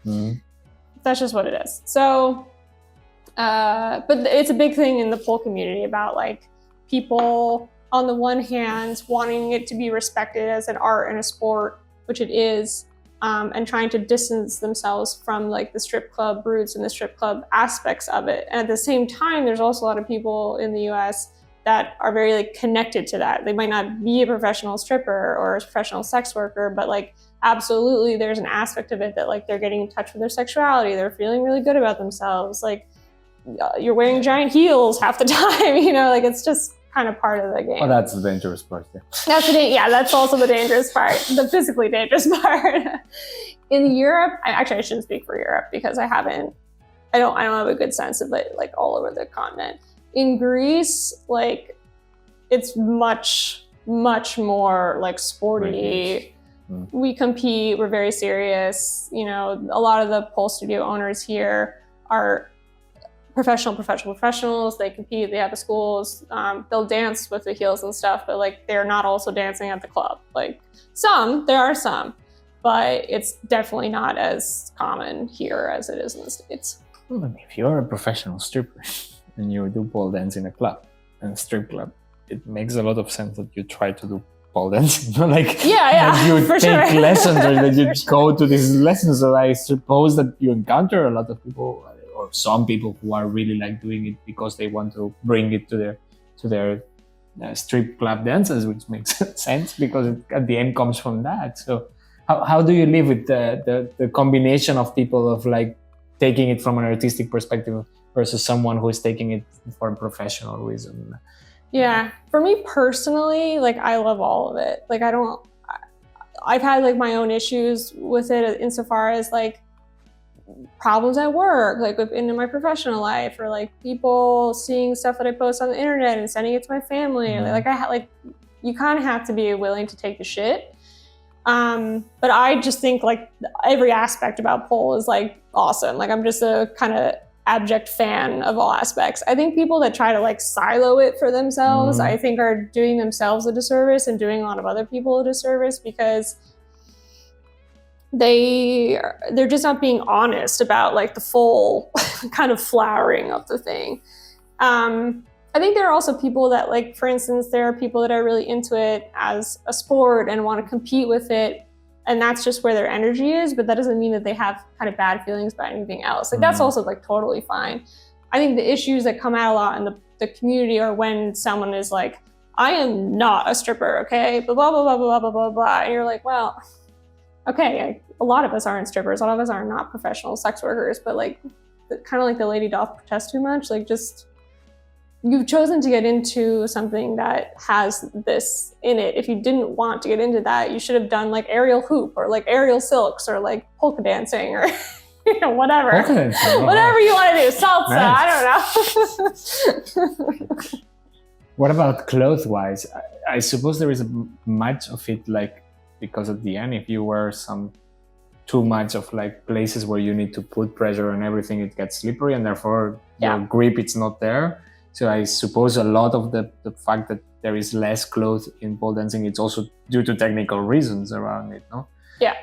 that's just what it is. So, but it's a big thing in the pole community about like people on the one hand wanting it to be respected as an art and a sport, which it is, and trying to distance themselves from like the strip club roots and the strip club aspects of it. And at the same time, there's also a lot of people in the US that are very like connected to that. They might not be a professional stripper or a professional sex worker, but like absolutely there's an aspect of it that like they're getting in touch with their sexuality. They're feeling really good about themselves. Like you're wearing giant heels half the time, you know, like it's just kind of part of the game. Oh, that's the dangerous part. Yeah. That's also the dangerous part, the physically dangerous part. In Europe, I shouldn't speak for Europe because I don't have a good sense of it like all over the continent. In Greece, like it's much more like sporty. We compete, we're very serious. You know, a lot of the pole studio owners here are professionals. They compete, they have the schools, they'll dance with the heels and stuff, but like they're not also dancing at the club. Like there are some, but it's definitely not as common here as it is in the States. Well, if you're a professional stripper and you do pole dance in a club, in a strip club, it makes a lot of sense that you try to do pole dancing. Like you take lessons or that you go to these lessons. So I suppose that you encounter a lot of people or some people who are really like doing it because they want to bring it to their strip club dances, which makes sense because it, at the end comes from that. So how do you live with the combination of people of like taking it from an artistic perspective versus someone who is taking it for a professional reason? Yeah, for me personally, like I love all of it. Like I've had like my own issues with it insofar as like problems at work, like in my professional life, or like people seeing stuff that I post on the internet and sending it to my family. Mm-hmm. Like you kind of have to be willing to take the shit. But I just think like every aspect about pole is like awesome. Like I'm just a kind of abject fan of all aspects. I think people that try to like silo it for themselves, I think are doing themselves a disservice and doing a lot of other people a disservice because they're just not being honest about like the full kind of flowering of the thing. I think there are also people that like, for instance, there are people that are really into it as a sport and want to compete with it. And that's just where their energy is, but that doesn't mean that they have kind of bad feelings about anything else. Like that's also like totally fine. I think the issues that come out a lot in the community are when someone is like, I am not a stripper, okay? Blah, blah, blah, blah, blah, blah, blah, blah. And you're like, well, okay, a lot of us aren't strippers. A lot of us are not professional sex workers, but like, kind of like the lady doth protest too much. Like just, you've chosen to get into something that has this in it. If you didn't want to get into that, you should have done like aerial hoop or like aerial silks or like polka dancing or you know, whatever. Whatever you want to do. Salsa, nice. I don't know. What about clothes-wise? I suppose there is much of it like, because at the end, if you wear too much of like places where you need to put pressure on everything, it gets slippery and therefore your grip, it's not there. So I suppose a lot of the fact that there is less clothes in pole dancing, it's also due to technical reasons around it, no? Yeah.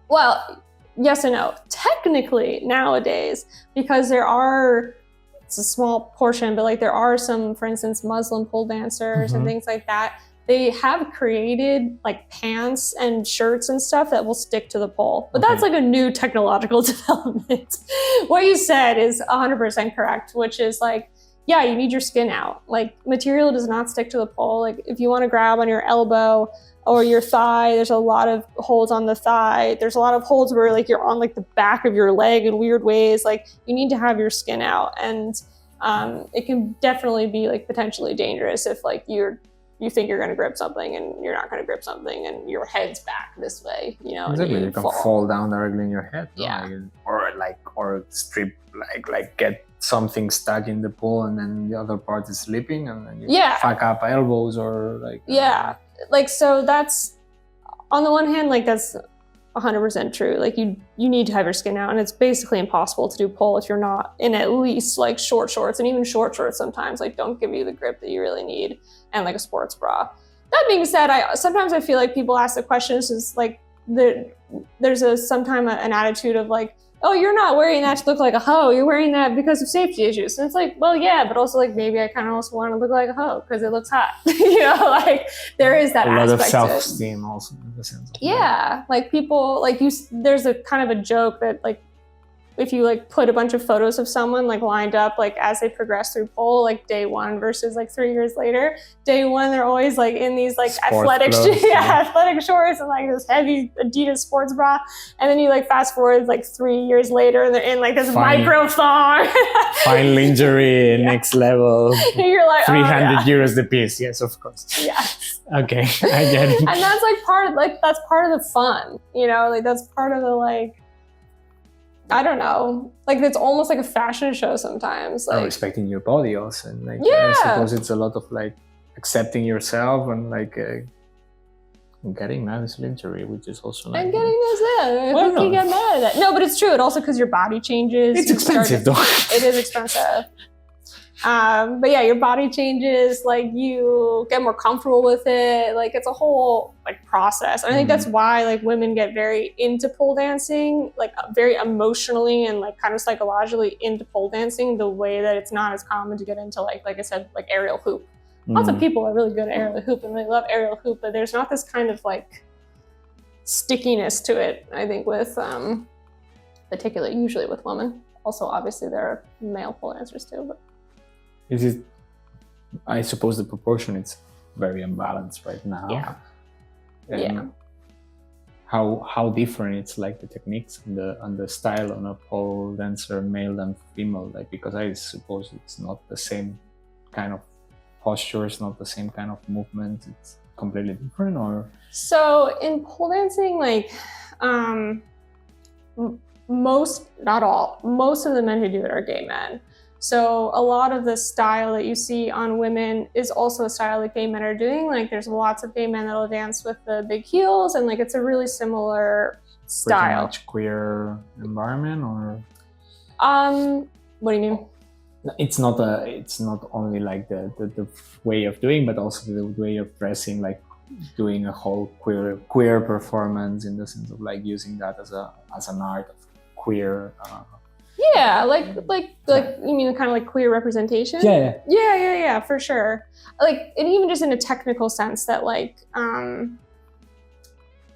Well, yes and no. Technically nowadays, because it's a small portion, but like there are some, for instance, Muslim pole dancers and things like that. They have created like pants and shirts and stuff that will stick to the pole. But that's like a new technological development. What you said is 100% correct, which is like, yeah, you need your skin out. Like material does not stick to the pole. Like if you want to grab on your elbow or your thigh, there's a lot of holes on the thigh. There's a lot of holes where like you're on like the back of your leg in weird ways. Like you need to have your skin out. And it can definitely be like potentially dangerous if like you think you're going to grip something and you're not going to grip something and your head's back this way, you know. Exactly, you can fall down directly in your head. Yeah. No? Or strip, like get something stuck in the pole and then the other part is slipping and then you fuck up elbows or like... Like, so that's, on the one hand, like that's 100% true. Like you need to have your skin out and it's basically impossible to do pole if you're not in at least like short shorts, and even short shorts sometimes like don't give you the grip that you really need, and like a sports bra. That being said, sometimes I feel like people ask the questions is like there's sometimes an attitude of like, oh, you're not wearing that to look like a hoe. You're wearing that because of safety issues. And it's like, well, yeah, but also like maybe I kind of also want to look like a hoe because it looks hot. Like there is that a lot of aspect self-esteem also in the sense of yeah, like people like there's a kind of a joke that like if you like put a bunch of photos of someone like lined up like as they progress through pole, like day one versus like 3 years later, day one they're always like in these like athletic athletic shorts and like this heavy Adidas sports bra, and then you like fast forward like 3 years later and they're in like this micro thong fine lingerie next level. You're like 300 euros the piece. Yes, of course. Yes. Okay, I get it. And that's like that's part of the fun, like that's part of the like, I don't know, like it's almost like a fashion show sometimes. Like respecting your body also, and like yeah. I suppose it's a lot of like accepting yourself and like getting nice lingerie, which is also like and getting this who can get mad at that? No, but it's true. It also because your body changes. It's expensive though. It is expensive. But yeah, your body changes, like you get more comfortable with it. Like it's a whole like process. And I think that's why like women get very into pole dancing, like very emotionally and like kind of psychologically into pole dancing, the way that it's not as common to get into like I said, like aerial hoop. Lots of people are really good at aerial hoop and they love aerial hoop, but there's not this kind of like stickiness to it, I think, with particularly usually with women. Also, obviously there are male pole dancers too, but is it, I suppose the proportion is very unbalanced right now. Yeah. And how different it's like the techniques and the style on a pole dancer, male than female, like because I suppose it's not the same kind of posture, it's not the same kind of movement, it's completely different. Or so in pole dancing, like most, not all, most of the men who do it are gay men. So a lot of the style that you see on women is also a style that gay men are doing. Like there's lots of gay men that'll dance with the big heels, and like it's a really similar style. Pretty much queer environment, or what do you mean? It's not only like the way of doing, but also the way of dressing, like doing a whole queer performance in the sense of like using that as an art of queer. Yeah, like you mean kind of like queer representation? Yeah, for sure. Like, and even just in a technical sense that like,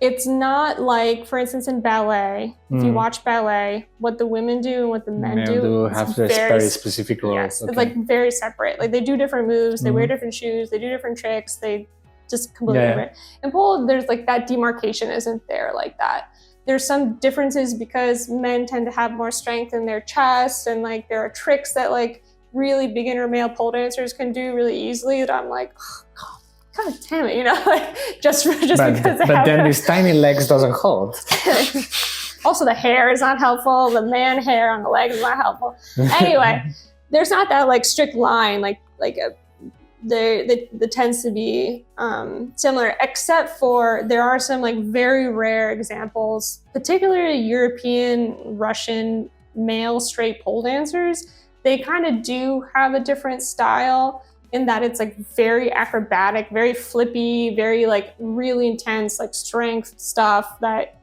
it's not like, for instance, in ballet, if you watch ballet, what the women do and what the men do have very specific roles. Yes, it's like very separate. Like they do different moves, they wear different shoes, they do different tricks, they just completely different. In pole, there's like that demarcation isn't there like that. There's some differences because men tend to have more strength in their chest, and like there are tricks that like really beginner male pole dancers can do really easily that I'm like, oh, God damn it, like just because but then these tiny legs doesn't hold. Also the hair is not helpful, the man hair on the legs is not helpful. Anyway, there's not that like strict line there tends to be similar, except for there are some like very rare examples, particularly European, Russian male straight pole dancers. They kind of do have a different style in that it's like very acrobatic, very flippy, very like really intense, like strength stuff that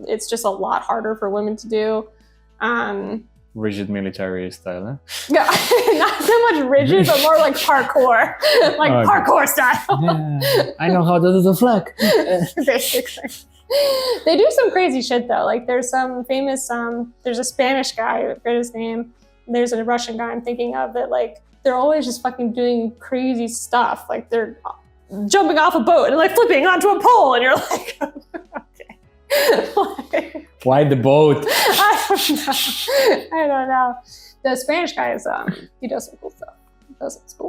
it's just a lot harder for women to do. Rigid military style, eh? Yeah, not so much rigid, but more like parkour, parkour style. Yeah, I know how to do the flag. Basically. They do some crazy shit though. Like there's some famous, there's a Spanish guy, I forget his name. There's a Russian guy I'm thinking of that like, they're always just fucking doing crazy stuff. Like they're jumping off a boat and like flipping onto a pole and you're like, okay. Why the boat? I don't know. The Spanish guy is, he does some cool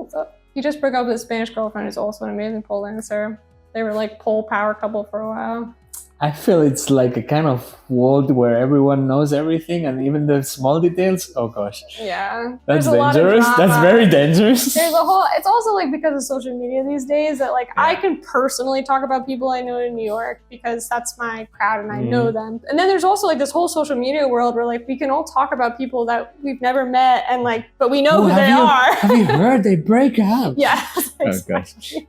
stuff. He just broke up with his Spanish girlfriend who's also an amazing pole dancer. They were like pole power couple for a while. I feel it's like a kind of world where everyone knows everything and even the small details. Oh gosh. Yeah. That's dangerous. That's very dangerous. There's a whole, it's also like because of social media these days that like I can personally talk about people I know in New York because that's my crowd and I know them. And then there's also like this whole social media world where like we can all talk about people that we've never met and like, but we know who they are. Have you heard they break up? Yeah. Exactly.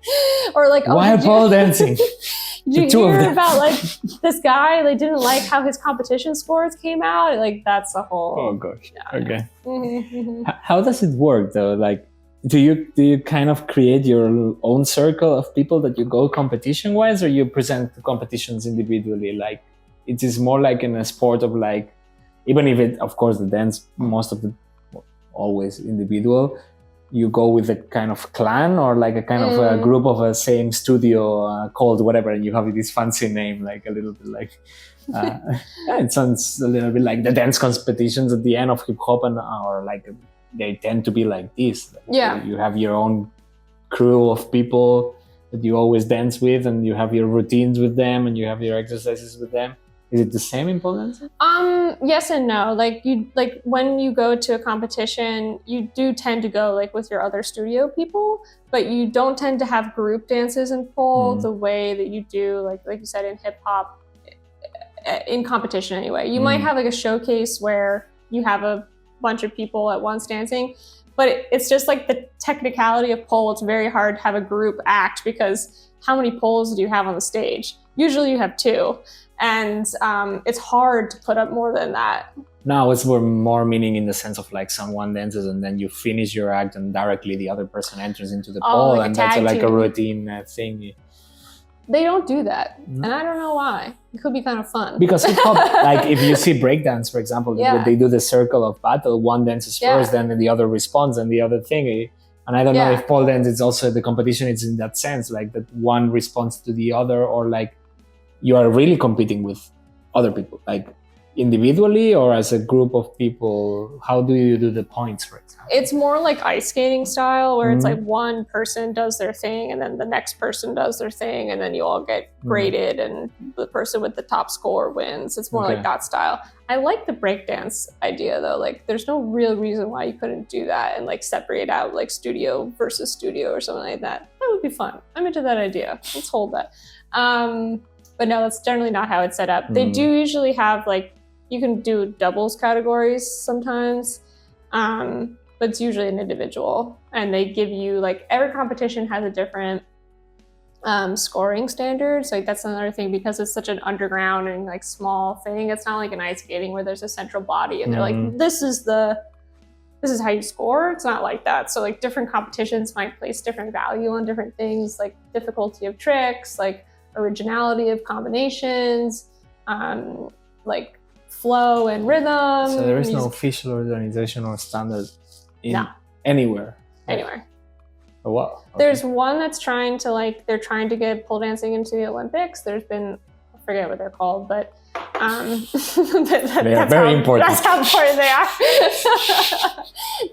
Or like, why pole dancing? Did you hear about like this guy? They didn't like how his competition scores came out. Like that's a whole. Oh gosh. Yeah, Okay. Yeah. How does it work though? Like, do you kind of create your own circle of people that you go competition wise, or you present the competitions individually? Like, it is more like in a sport of like, even if it, of course, the dance most of the always individual. You go with a kind of clan or like a kind of a group of a same studio called whatever, and you have this fancy name, like a little bit like it sounds a little bit like the dance competitions at the end of hip hop, and or like they tend to be like this. Yeah, you have your own crew of people that you always dance with, and you have your routines with them, and you have your exercises with them. Is it the same in pole dancing? Yes and no. Like when you go to a competition, you do tend to go like with your other studio people, but you don't tend to have group dances in pole the way that you do like you said in hip hop in competition anyway. You might have like a showcase where you have a bunch of people at once dancing, but it's just like the technicality of pole. It's very hard to have a group act because how many poles do you have on the stage? Usually you have 2. And it's hard to put up more than that. No, it's more meaning in the sense of like someone dances and then you finish your act and directly the other person enters into the pole, like and that's like team. a routine thing. They don't do that, and I don't know why. It could be kind of fun. Because hip hop, like if you see breakdance, for example, they do the circle of battle. One dances first, then the other responds, and the other thing. And I don't know if pole dance is also the competition. It's in that sense, like that one responds to the other, or like you are really competing with other people, like individually or as a group of people. How do you do the points, for example? It's more like ice skating style, where it's like one person does their thing and then the next person does their thing, and then you all get graded and the person with the top score wins. It's more like that style. I like the breakdance idea though. Like there's no real reason why you couldn't do that and like separate out like studio versus studio or something like that. That would be fun. I'm into that idea. Let's hold that. But no, that's generally not how it's set up. They do usually have like, you can do doubles categories sometimes, but it's usually an individual. And they give you like, every competition has a different scoring standard. So like, that's another thing, because it's such an underground and like small thing. It's not like an ice skating where there's a central body and they're like, this is how you score. It's not like that. So like different competitions might place different value on different things, like difficulty of tricks, like originality of combinations, like flow and rhythm. So there is no official organization or standard anywhere. Oh wow. Okay. There's one that's trying to get pole dancing into the Olympics. There's been, I forget what they're called, but they are very important. That's how important they are.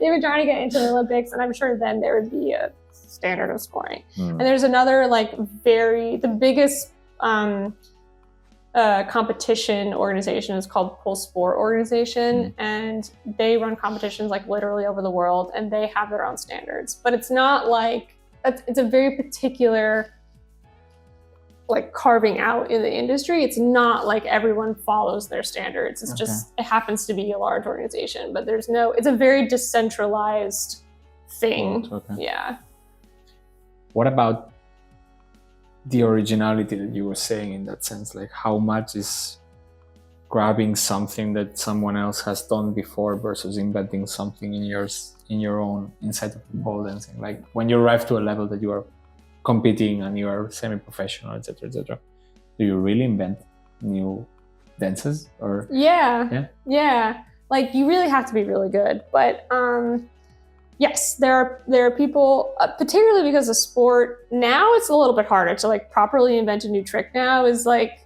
They've been trying to get into the Olympics, and I'm sure then there would be a standard of scoring. And there's another the biggest competition organization is called Pole Sport Organization, and they run competitions like literally over the world, and they have their own standards. But it's not like, it's a very particular like carving out in the industry. It's not like everyone follows their standards. It's just, it happens to be a large organization, but it's a very decentralized thing. Yeah. What about the originality that you were saying in that sense? Like how much is grabbing something that someone else has done before versus inventing something in your own inside of the pole dancing? Like when you arrive to a level that you are competing and you are semi-professional, etc., do you really invent new dances? Or yeah. Like you really have to be really good, but yes, there are people, particularly because of sport. Now it's a little bit harder to like properly invent a new trick. Now is like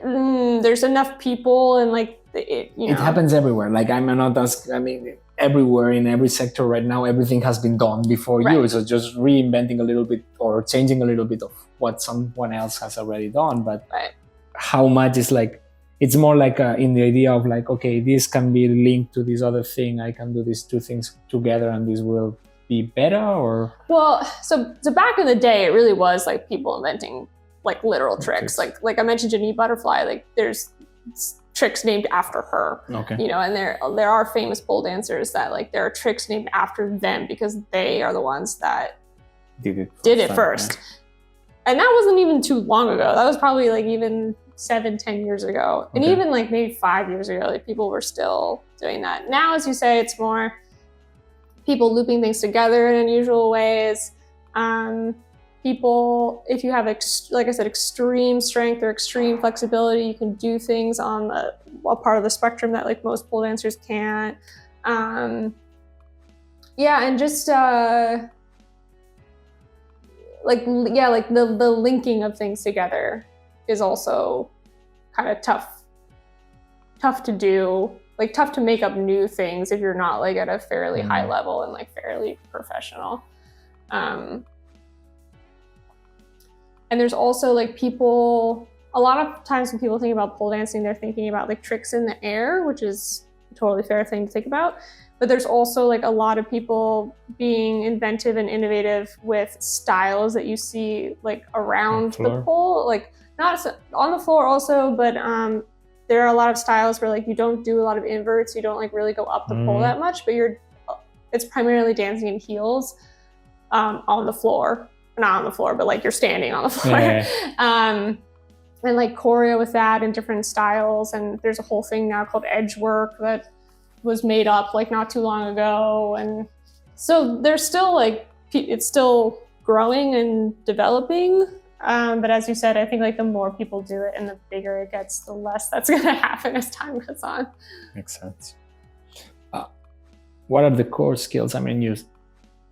there's enough people, and like it happens everywhere. Like everywhere in every sector right now, everything has been done before you. So just reinventing a little bit or changing a little bit of what someone else has already done. But how much is like, it's more like in the idea of like, okay, this can be linked to this other thing. I can do these two things together and this will be better, or? Well, so back in the day, it really was like people inventing like literal tricks. Like I mentioned Janine Butterfly, like there's tricks named after her, and there are famous pole dancers that like there are tricks named after them because they are the ones that did it first. And that wasn't even too long ago. That was probably like even 7-10 years ago. And even like maybe 5 years ago, like people were still doing that. Now, as you say, it's more people looping things together in unusual ways. People, if you have, like I said, extreme strength or extreme flexibility, you can do things on a part of the spectrum that like most pole dancers can't. And just the linking of things together is also kind of tough to do, like tough to make up new things if you're not like at a fairly high level and like fairly professional. And there's also like people, a lot of times when people think about pole dancing, they're thinking about like tricks in the air, which is a totally fair thing to think about. But there's also like a lot of people being inventive and innovative with styles that you see like around the pole, like not on the floor also, but there are a lot of styles where like you don't do a lot of inverts, you don't like really go up the pole that much, but it's primarily dancing in heels on the floor. Not on the floor, but like you're standing on the floor. And like choreo with that in different styles. And there's a whole thing now called edge work that was made up like not too long ago. And so there's still like, it's still growing and developing. But as you said, I think like the more people do it and the bigger it gets, the less that's going to happen as time goes on. Makes sense. What are the core skills? I mean, you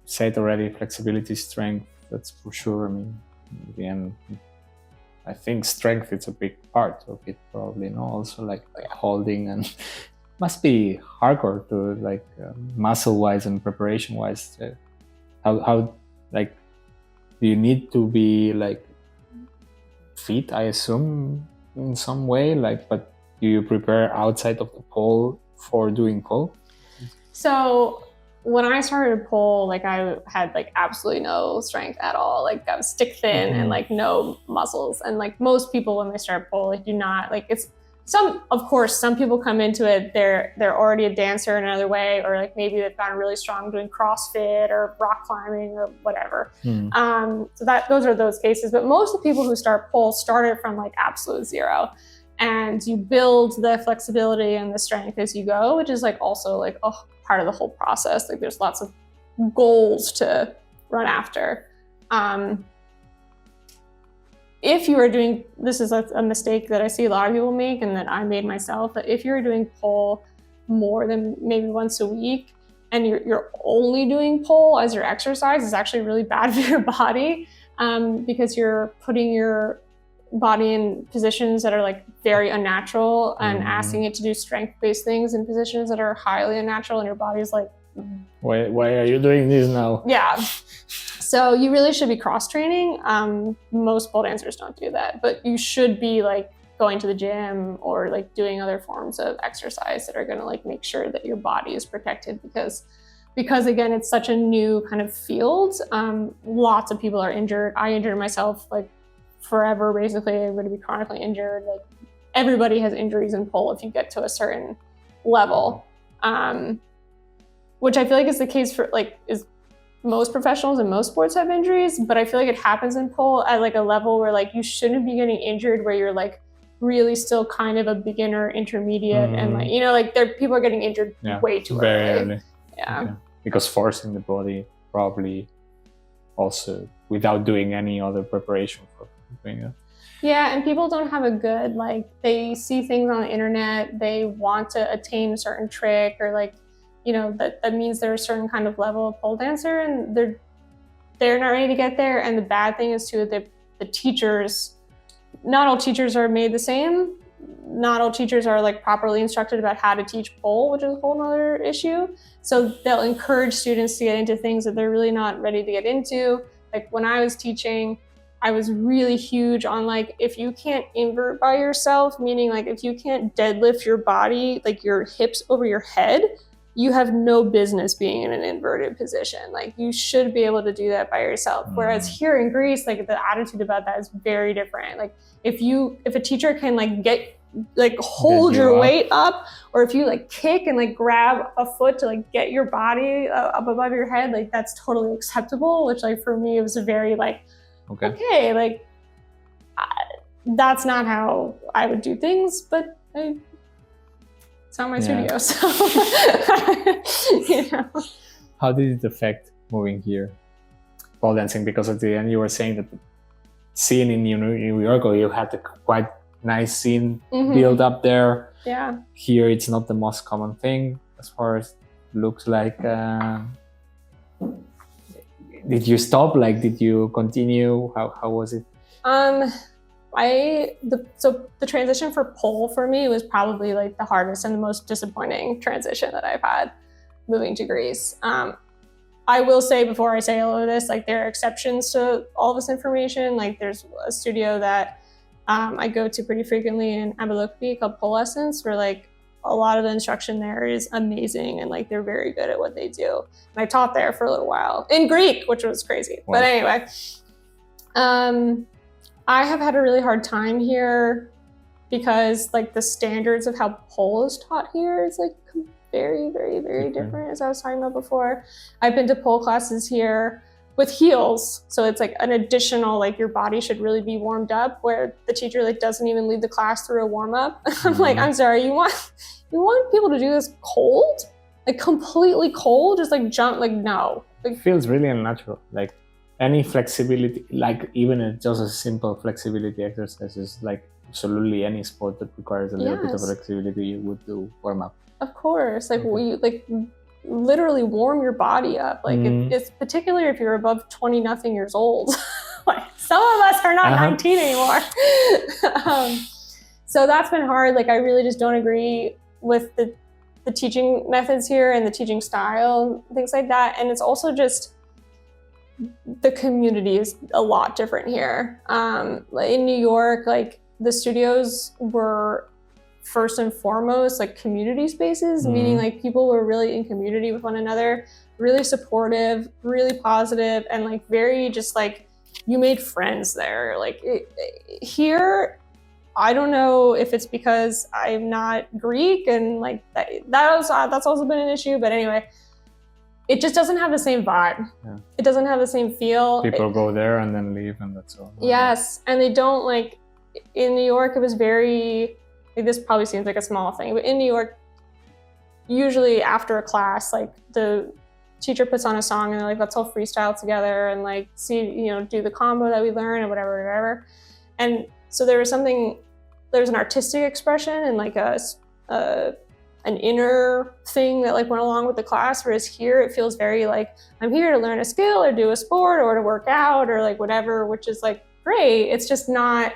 said already, flexibility, strength. That's for sure. I mean, in the end, I think strength is a big part of it, probably. No, also like holding, and must be hardcore to like muscle-wise and preparation-wise. How like do you need to be like fit? I assume in some way. Like, but do you prepare outside of the pole for doing pole? So when I started pole, like I had like absolutely no strength at all. Like I was stick thin and like no muscles. And like most people when they start pole, like do not like of course, some people come into it, they're already a dancer in another way, or like maybe they've gotten really strong doing CrossFit or rock climbing or whatever. So those are those cases. But most of the people who start pole started from like absolute zero. And you build the flexibility and the strength as you go, which is like also like part of the whole process. Like there's lots of goals to run after. If you are doing, this is a mistake that I see a lot of people make and that I made myself, that if you're doing pole more than maybe once a week and you're only doing pole as your exercise, is actually really bad for your body because you're putting your body in positions that are like very unnatural and asking it to do strength-based things in positions that are highly unnatural, and your body's like, why are you doing this now? Yeah. So you really should be cross-training. Most pole dancers don't do that, but you should be like going to the gym or like doing other forms of exercise that are going to like make sure that your body is protected, because again, it's such a new kind of field. Lots of people are injured. I injured myself like forever, basically. I'm going to be chronically injured. Like everybody has injuries in pole if you get to a certain level, which I feel like is the case for like is most professionals in most sports have injuries, but I feel like it happens in pole at like a level where like you shouldn't be getting injured, where you're like really still kind of a beginner, intermediate, and like, you know, like people are getting injured way too early. Yeah. Okay. Because forcing the body probably also without doing any other preparation for doing it. Yeah, and people don't have a good, like, they see things on the internet, they want to attain a certain trick, or like, you know, that means they're a certain kind of level of pole dancer, and they're not ready to get there. And the bad thing is too, the teachers, not all teachers are made the same. Not all teachers are like properly instructed about how to teach pole, which is a whole other issue. So they'll encourage students to get into things that they're really not ready to get into. Like when I was teaching, I was really huge on like, if you can't invert by yourself, meaning like if you can't deadlift your body, like your hips over your head, you have no business being in an inverted position. Like you should be able to do that by yourself. Whereas here in Greece, like the attitude about that is very different. Like if a teacher can like get like hold Get you your up. weight up, or if you like kick and like grab a foot to like get your body up above your head, like that's totally acceptable, which like for me it was a very like okay, like that's not how I would do things, but it's not my studio, so you know. How did it affect moving here, pole dancing? Because at the end you were saying that the scene in New York, or you had a quite nice scene built up there. Yeah. Here it's not the most common thing as far as looks like. Did you stop? Like, did you continue? How was it? So the transition for pole for me was probably like the hardest and the most disappointing transition that I've had moving to Greece. I will say before I say all of this, like there are exceptions to all this information. Like there's a studio that I go to pretty frequently in Ballet called Pole Essence, where like a lot of the instruction there is amazing and like they're very good at what they do. And I taught there for a little while in Greek, which was crazy. Wow. But anyway, I have had a really hard time here because like the standards of how pole is taught here is like very, very, very different, as I was talking about before. I've been to pole classes here with heels, so it's like an additional, like your body should really be warmed up, where the teacher like doesn't even lead the class through a warm up. I'm like, I'm sorry, you want people to do this cold, like completely cold, just like jump, like no. Like, It feels really unnatural. Like any flexibility, like even just a simple flexibility exercises, like absolutely any sport that requires a little bit of flexibility, you would do warm up. Of course, like we like literally warm your body up. Like it's particularly if you're above 20 years old. Like some of us are not 19 anymore. So that's been hard. Like I really just don't agree with the teaching methods here and the teaching style and things like that. And it's also just the community is a lot different here. In New York, like the studios were first and foremost like community spaces, meaning like people were really in community with one another, really supportive, really positive, and like very just like you made friends there. Like here, I don't know if it's because I'm not Greek and like that's also been an issue, but anyway, it just doesn't have the same vibe. Yeah. It doesn't have the same feel. People go there and then leave, and that's all. Yes, and they don't like in New York. It was very. This probably seems like a small thing, but in New York, usually after a class, like the teacher puts on a song and they're like, let's all freestyle together and like see, you know, do the combo that we learn or whatever. And so there's an artistic expression and like an inner thing that like went along with the class, whereas here it feels very like I'm here to learn a skill or do a sport or to work out or like whatever, which is like great. It's just not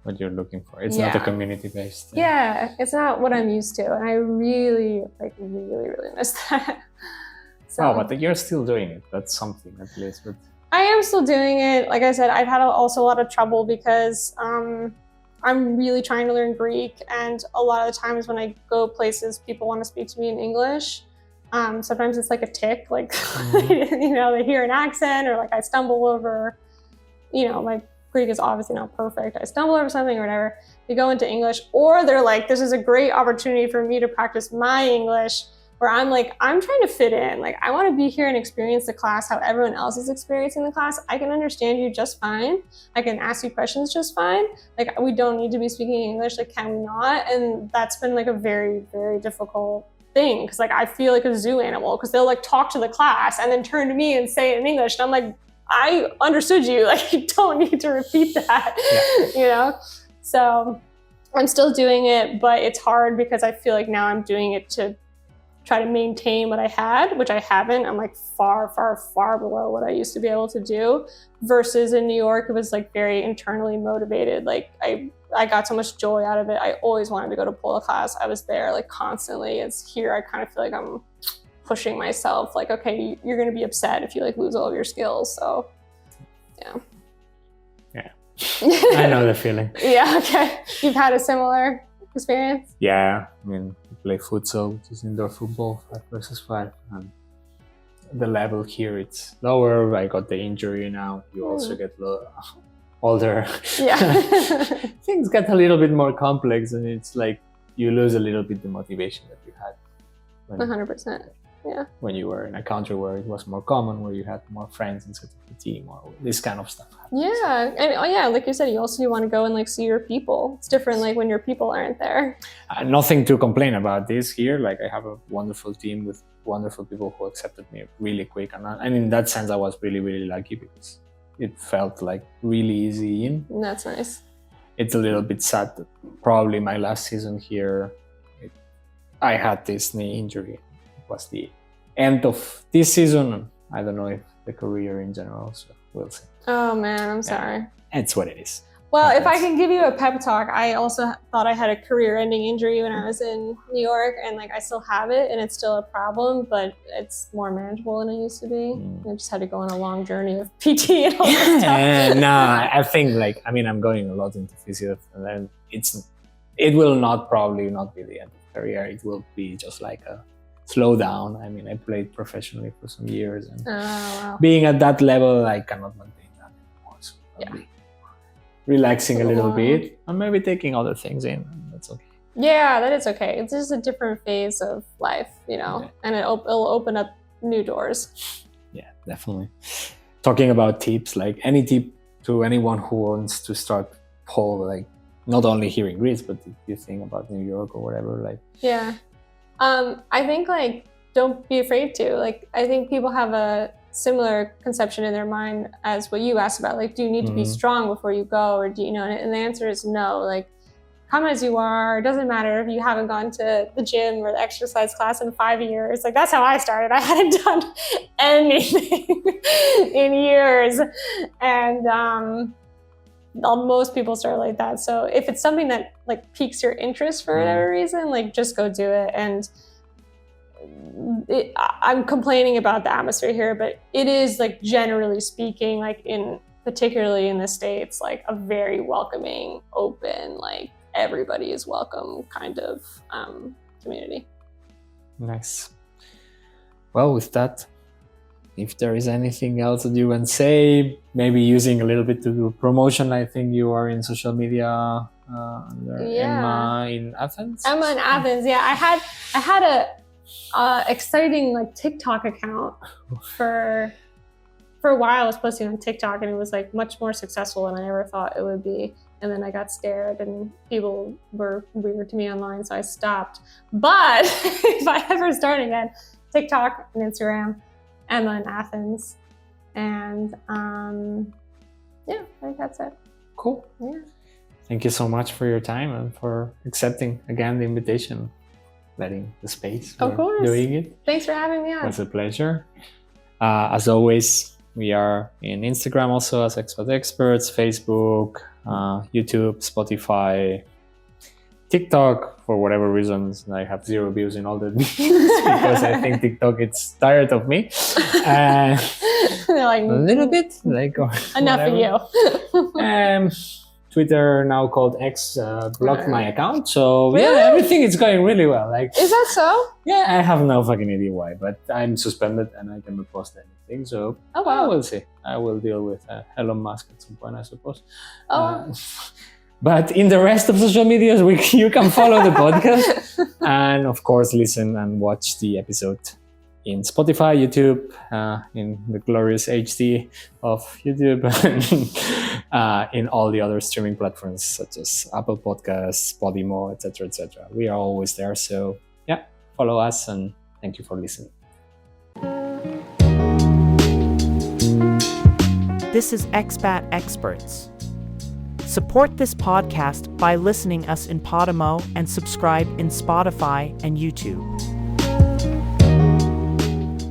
what you're looking for. It's not a community-based thing. Yeah, it's not what I'm used to, and I really miss that. So, oh, but you're still doing it. That's something at least. But I am still doing it. Like I said, I've had also a lot of trouble because I'm really trying to learn Greek, and a lot of the times when I go places, people want to speak to me in English. Sometimes it's like a tick, like you know, they hear an accent, or like I stumble over, you know, my Greek is obviously not perfect. I stumble over something or whatever. They go into English, or they're like, this is a great opportunity for me to practice my English, where I'm like, I'm trying to fit in. Like, I want to be here and experience the class how everyone else is experiencing the class. I can understand you just fine. I can ask you questions just fine. Like, we don't need to be speaking English. Like, can we not? And that's been like a very, very difficult thing. Cause like, I feel like a zoo animal because they'll like talk to the class and then turn to me and say it in English. And I'm like, I understood you. Like, you don't need to repeat that, you know? So I'm still doing it, but it's hard because I feel like now I'm doing it to try to maintain what I had, which I haven't. I'm like far, far, far below what I used to be able to do. Versus in New York, it was like very internally motivated. Like I got so much joy out of it. I always wanted to go to pole class. I was there like constantly. It's here I kind of feel like I'm pushing myself. Like, okay, you're going to be upset if you like lose all of your skills. So yeah. I know the feeling. Yeah, okay. You've had a similar experience? Yeah, I mean, we play futsal, which is indoor football, 5 versus 5. And the level here, it's lower. I got the injury now. You also get older, Yeah. things get a little bit more complex, and it's like you lose a little bit the motivation that you had 100%. Yeah. when you were in a country where it was more common, where you had more friends inside of the team, or this kind of stuff happens. Yeah. And like you said, you also want to go and like see your people. It's different like when your people aren't there. Nothing to complain about this here. Like I have a wonderful team with wonderful people who accepted me really quick, and in that sense I was really, really lucky because it felt like really easy in. That's nice. It's a little bit sad that probably my last season here, I had this knee injury. It was the end of this season. I don't know if the career in general, so we'll see. Oh man, I'm sorry. It's what it is. Well, if I can give you a pep talk, I also thought I had a career-ending injury when I was in New York, and like I still have it, and it's still a problem, but it's more manageable than it used to be. I just had to go on a long journey of PT and all that stuff. No, I think I'm going a lot into physio, and then it will probably not be the end of career. It will be just like a slow down. I mean, I played professionally for some years, and being at that level, I cannot maintain that anymore. So probably relaxing a little bit, and maybe taking other things in. That's okay. Yeah, that is okay. It's just a different phase of life, and it'll open up new doors. Yeah, definitely. Talking about tips, like any tip to anyone who wants to start pole, like not only here in Greece, but if you think about New York or whatever, like. Yeah. I think like don't be afraid to. Like I think people have a similar conception in their mind as what you asked about. Like, do you need to be strong before you go, or do you know? And the answer is no. Like, come as you are. It doesn't matter if you haven't gone to the gym or the exercise class in 5 years. Like that's how I started. I hadn't done anything in years, and most people start like that. So if it's something that like piques your interest for whatever reason, like just go do it. And I'm complaining about the atmosphere here, but it is like generally speaking, like particularly in the States, like a very welcoming, open, like everybody is welcome kind of community. Nice. Well, with that, if there is anything else that you can say, maybe using a little bit to do promotion. I think you are in social media under Emma in Athens. Emma in Athens, yeah. I had a exciting like TikTok account for a while. I was posting on TikTok, and it was like much more successful than I ever thought it would be. And then I got scared, and people were weird to me online, so I stopped. But if I ever start again, TikTok and Instagram, Emma in Athens, and I think that's it. Cool. Yeah. Thank you so much for your time and for accepting again the invitation, letting the space. Of course. Doing it. Thanks for having me on. It was a pleasure. As always, we are in Instagram also as Expat Experts, Facebook, YouTube, Spotify, TikTok. For whatever reasons, I have 0 views in all the videos because I think TikTok is tired of me. They're like, a little bit, like enough of you. Twitter, now called X, blocked my account. So really? Yeah, everything is going really well. Like, is that so? Yeah, I have no fucking idea why, but I'm suspended and I cannot post anything. So I will see. I will deal with Elon Musk at some point, I suppose. But in the rest of social medias, you can follow the podcast and of course listen and watch the episode in Spotify, YouTube, in the glorious HD of YouTube, and in all the other streaming platforms such as Apple Podcasts, Podimo, etc., etc. We are always there. So yeah, follow us and thank you for listening. This is Expat Experts. Support this podcast by listening us in Podimo and subscribe in Spotify and YouTube.